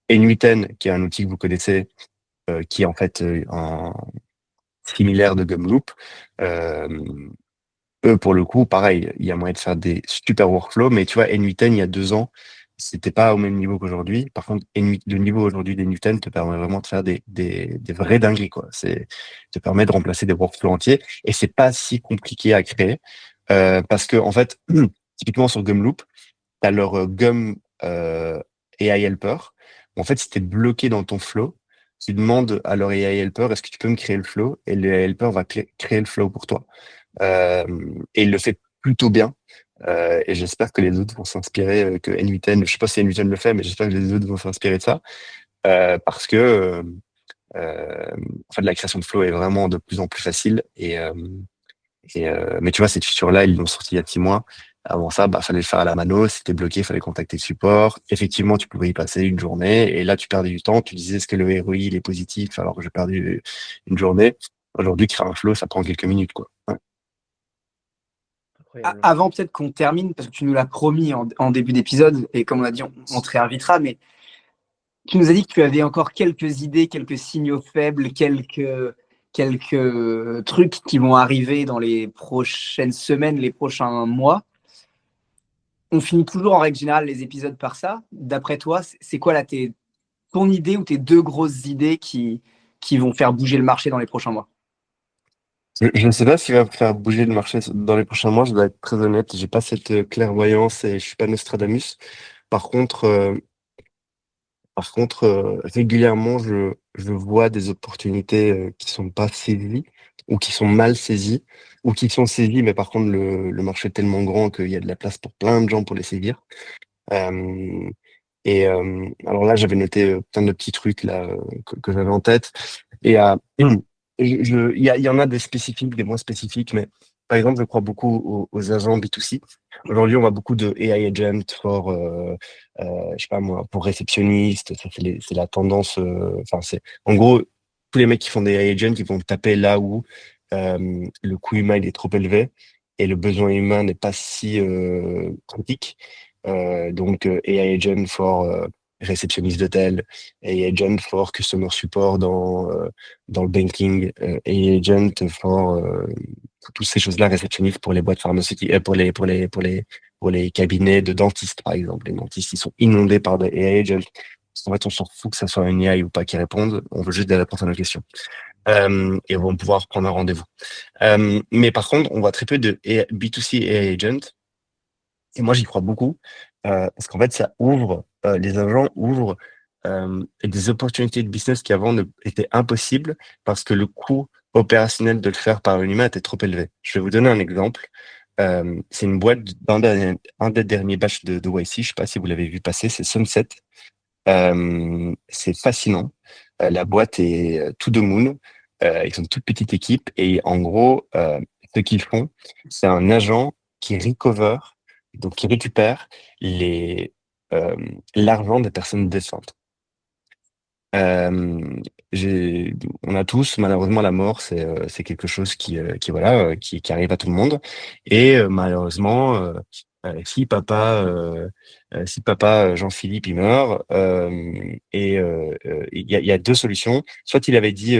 Et Nuiten, qui est un outil que vous connaissez, qui est en fait un similaire de Gumloop, euh, eux, pour le coup, pareil, il y a moyen de faire des super workflows, mais tu vois, N8N, il y a 2 ans, c'était pas au même niveau qu'aujourd'hui. Par contre, le niveau aujourd'hui d'N8N te permet vraiment de faire des vrais dingueries, quoi. Te permet de remplacer des workflows entiers, et c'est pas si compliqué à créer, parce que, en fait, typiquement sur Gumloop, tu as leur Gum AI Helper. En fait, si tu es bloqué dans ton flow, tu demandes à leur AI Helper, est-ce que tu peux me créer le flow? Et le AI Helper va créer le flow pour toi. Euh, et il le fait plutôt bien. Et j'espère que les autres vont s'inspirer, que N8N, je sais pas si N8N le fait, mais j'espère que les autres vont s'inspirer de ça. Parce que en fait, la création de flow est vraiment de plus en plus facile. Mais tu vois, cette feature-là, ils l'ont sorti il y a 6 mois. Avant ça, fallait le faire à la mano. Si t'es bloqué, fallait contacter le support. Effectivement, tu pouvais y passer une journée. Et là, tu perdais du temps. Tu disais, est-ce que le ROI, il est positif alors que j'ai perdu une journée? Aujourd'hui, créer un flow, ça prend quelques minutes, quoi. Ouais. Avant peut-être qu'on termine, parce que tu nous l'as promis en début d'épisode, et comme on a dit, on te réinvitera, mais tu nous as dit que tu avais encore quelques idées, quelques signaux faibles, quelques trucs qui vont arriver dans les prochaines semaines, les prochains mois. On finit toujours en règle générale les épisodes par ça. D'après toi, c'est quoi ton idée ou tes 2 grosses idées qui vont faire bouger le marché dans les prochains mois? Je ne sais pas ce qui va faire bouger le marché dans les prochains mois, je dois être très honnête. J'ai pas cette clairvoyance et je suis pas Nostradamus. Par contre, régulièrement, je vois des opportunités qui sont pas saisies ou qui sont mal saisies ou qui sont saisies, mais par contre, le marché est tellement grand qu'il y a de la place pour plein de gens pour les saisir. Euh, alors là, j'avais noté plein de petits trucs là que j'avais en tête. Et il y en a des spécifiques, des moins spécifiques, mais par exemple, je crois beaucoup aux agents B2C. Aujourd'hui, on voit beaucoup de AI agent pour, je sais pas moi, pour réceptionniste. Ça, c'est la tendance. Enfin, c'est en gros tous les mecs qui font des AI agents, qui vont taper là où le coût humain il est trop élevé et le besoin humain n'est pas si critique. Donc, AI agent for réceptionniste d'hôtel, AI agent for customer support dans le banking, AI agent pour toutes ces choses-là, réceptionnistes pour les boîtes pharmaceutiques, pour les cabinets de dentistes, par exemple. Les dentistes, ils sont inondés par des AI agents. En fait, on s'en fout que ça soit une AI ou pas qui réponde. On veut juste des réponses à nos questions. Et on va pouvoir prendre un rendez-vous. Mais par contre, on voit très peu de B2C AI agent. Et moi, j'y crois beaucoup parce qu'en fait, ça ouvre, les agents ouvrent des opportunités de business qui avant étaient impossibles parce que le coût opérationnel de le faire par un humain était trop élevé. Je vais vous donner un exemple. C'est une boîte un des derniers batchs de YC, je sais pas si vous l'avez vu passer, c'est Sunset. C'est fascinant. La boîte est tout de moon. Ils sont une toute petite équipe et en gros, ce qu'ils font, c'est un agent qui recover, donc qui récupère les l'argent des personnes décédentes. Euh, on a tous, malheureusement, la mort, c'est quelque chose qui arrive à tout le monde. Et malheureusement, si papa Jean-Philippe il meurt, il y a deux solutions. Soit il avait dit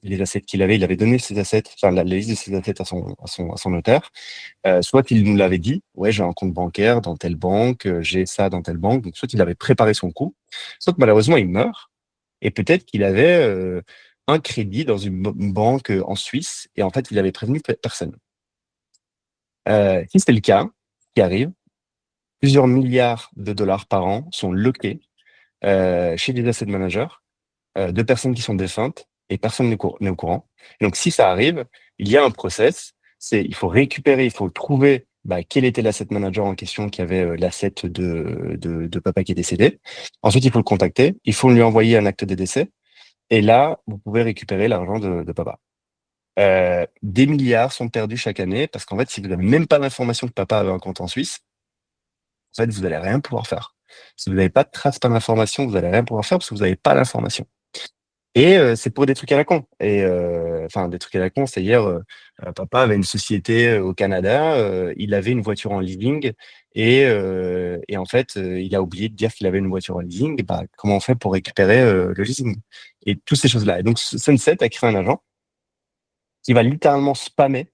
les assets il avait donné ses assets, enfin la liste de ses assets à son notaire. Soit il nous l'avait dit, ouais, j'ai un compte bancaire dans telle banque, j'ai ça dans telle banque. Donc soit il avait préparé son coup, soit que malheureusement il meurt. Et peut-être qu'il avait un crédit dans une banque en Suisse et en fait, il avait prévenu personne. Si c'est le cas, ce qui arrive, plusieurs milliards de dollars par an sont loqués chez des asset managers de personnes qui sont défuntes et personne n'est au courant. Et donc, si ça arrive, il y a un process. Il faut récupérer, il faut trouver quel était l'asset manager en question qui avait l'asset de papa qui est décédé. Ensuite, il faut le contacter, il faut lui envoyer un acte de décès. Et là, vous pouvez récupérer l'argent de papa. Des milliards sont perdus chaque année parce qu'en fait, si vous n'avez même pas l'information que papa avait un compte en Suisse, en fait, vous n'allez rien pouvoir faire. Si vous n'avez pas de trace, pas d'information, vous n'allez rien pouvoir faire parce que vous n'avez pas l'information. Et c'est pour des trucs à la con. Et enfin, des trucs à la con, c'est-à-dire, papa avait une société au Canada, il avait une voiture en leasing et en fait, il a oublié de dire qu'il avait une voiture en leasing. Et comment on fait pour récupérer le leasing? Et toutes ces choses-là. Et donc, Sunset a créé un agent qui va littéralement spammer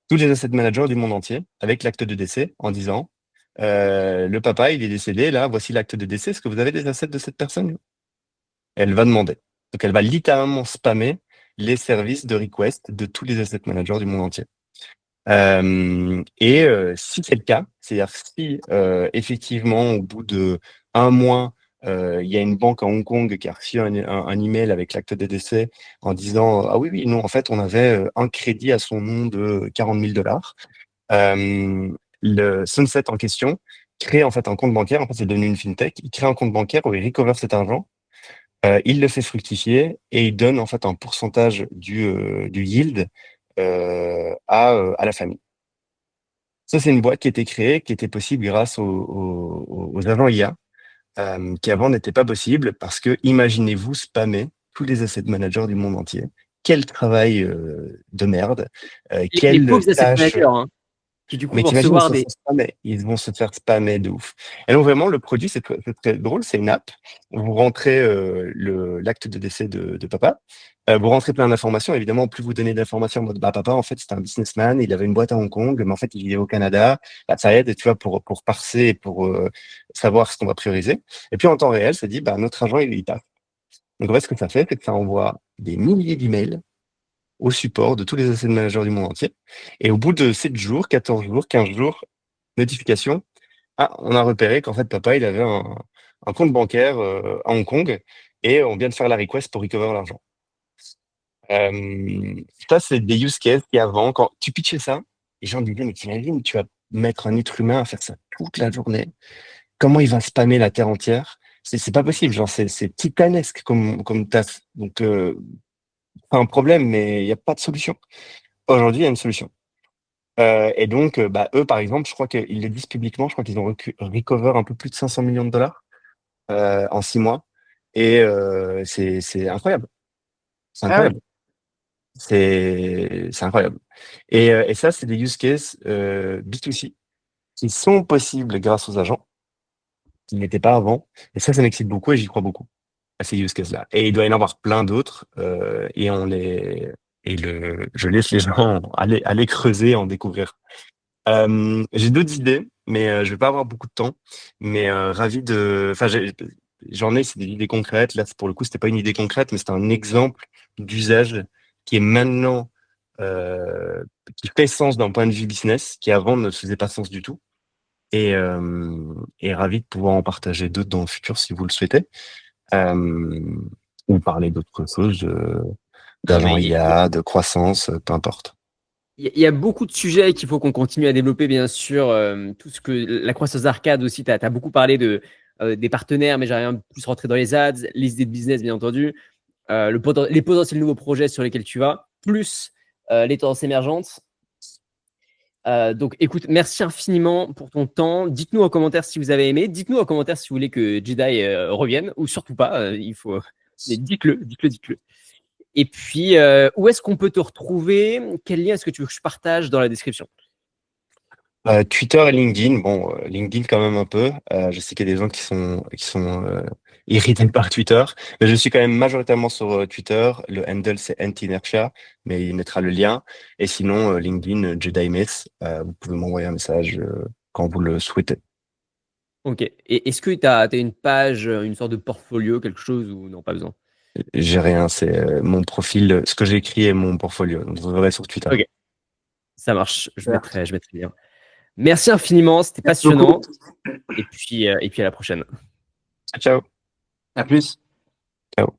tous les asset managers du monde entier avec l'acte de décès en disant le papa, il est décédé, là, voici l'acte de décès. Est-ce que vous avez des assets de cette personne? Elle va demander. Donc, elle va littéralement spammer les services de request de tous les asset managers du monde entier. Si c'est le cas, c'est-à-dire si effectivement au bout de un mois, il y a une banque à Hong Kong qui a reçu un email avec l'acte de décès en disant ah oui non en fait on avait un crédit à son nom de 40 000 dollars. Le Sunset en question crée en fait un compte bancaire. En fait c'est devenu une fintech. Il crée un compte bancaire où il recover cet argent. Il le fait fructifier et il donne en fait un pourcentage du yield à la famille. Ça, c'est une boîte qui a été créée, qui était possible grâce aux agents IA, qui avant n'était pas possible parce que imaginez-vous spammer tous les asset managers du monde entier. Quel travail de merde, Les quelle pauvres asset tâche. managers, hein, qui du coup Mais vont t'imagines, recevoir des. ils vont se faire spammer de ouf. Et donc vraiment, le produit, c'est très drôle, c'est une app. Vous rentrez l'acte de décès de papa. Vous rentrez plein d'informations. Évidemment, plus vous donnez d'informations en mode, papa, en fait, c'était un businessman, il avait une boîte à Hong Kong, mais en fait, il vivait au Canada. Ça aide, tu vois, pour parser et pour savoir ce qu'on va prioriser. Et puis, en temps réel, ça dit, notre argent, il tape. Donc, en fait, ce que ça fait, c'est que ça envoie des milliers d'emails au support de tous les asset managers du monde entier. Et au bout de 7 jours, 14 jours, 15 jours, notification, on a repéré qu'en fait, papa, il avait un compte bancaire à Hong Kong et on vient de faire la request pour recover l'argent. Ça, c'est des use cases qui avant, quand tu pitchais ça, les gens disaient, mais t'imagines, tu vas mettre un être humain à faire ça toute la journée. Comment il va spammer la terre entière? C'est pas possible, genre, c'est titanesque comme taf. Donc, pas un problème, mais il n'y a pas de solution. Aujourd'hui, il y a une solution. Et donc, eux, par exemple, je crois qu'ils le disent publiquement, je crois qu'ils ont recover un peu plus de 500 millions de dollars en 6 mois. Et c'est incroyable. C'est Ah ouais. incroyable. C'est incroyable. Et ça, c'est des use cases B2C qui sont possibles grâce aux agents, qui n'étaient pas avant. Et ça m'excite beaucoup et j'y crois beaucoup à ces use cases-là. Et il doit y en avoir plein d'autres. Je laisse les gens aller creuser, en découvrir. J'ai d'autres idées, mais je vais pas avoir beaucoup de temps. Mais ravi de. Enfin, j'en ai, c'est des idées concrètes. Là, pour le coup, c'était pas une idée concrète, mais c'était un exemple d'usage qui est maintenant qui fait sens d'un point de vue business, qui avant ne faisait pas sens du tout. Et ravi de pouvoir en partager d'autres dans le futur si vous le souhaitez, ou parler d'autres choses, d'agent IA, de croissance, peu importe. Il y a beaucoup de sujets qu'il faut qu'on continue à développer, bien sûr. Tout ce que la croissance arcade aussi, tu as beaucoup parlé des partenaires, mais j'aimerais bien plus rentrer dans les ads, les idées de business, bien entendu, les potentiels nouveaux projets sur lesquels tu vas, plus les tendances émergentes. Donc, écoute, merci infiniment pour ton temps. Dites-nous en commentaire si vous avez aimé. Dites-nous en commentaire si vous voulez que Jedi revienne, ou surtout pas. Il faut. Mais dites-le. Et puis, où est-ce qu'on peut te retrouver? Quel lien est-ce que tu veux que je partage dans la description? Twitter et LinkedIn. Bon, LinkedIn quand même un peu. Je sais qu'il y a des gens qui sont irrités par Twitter, mais je suis quand même majoritairement sur Twitter. Le handle c'est @inertia, mais il mettra le lien. Et sinon, LinkedIn, Jedi Myth. Vous pouvez m'envoyer un message quand vous le souhaitez. Ok. Et est-ce que tu as une page, une sorte de portfolio, quelque chose, ou non, pas besoin? J'ai rien, c'est mon profil, ce que j'ai écrit est mon portfolio. Donc vous verrez sur Twitter. Ok, ça marche. Je mettrai bien. Merci infiniment, c'était Merci passionnant. beaucoup. Et puis à la prochaine. Ciao. À plus. Ciao.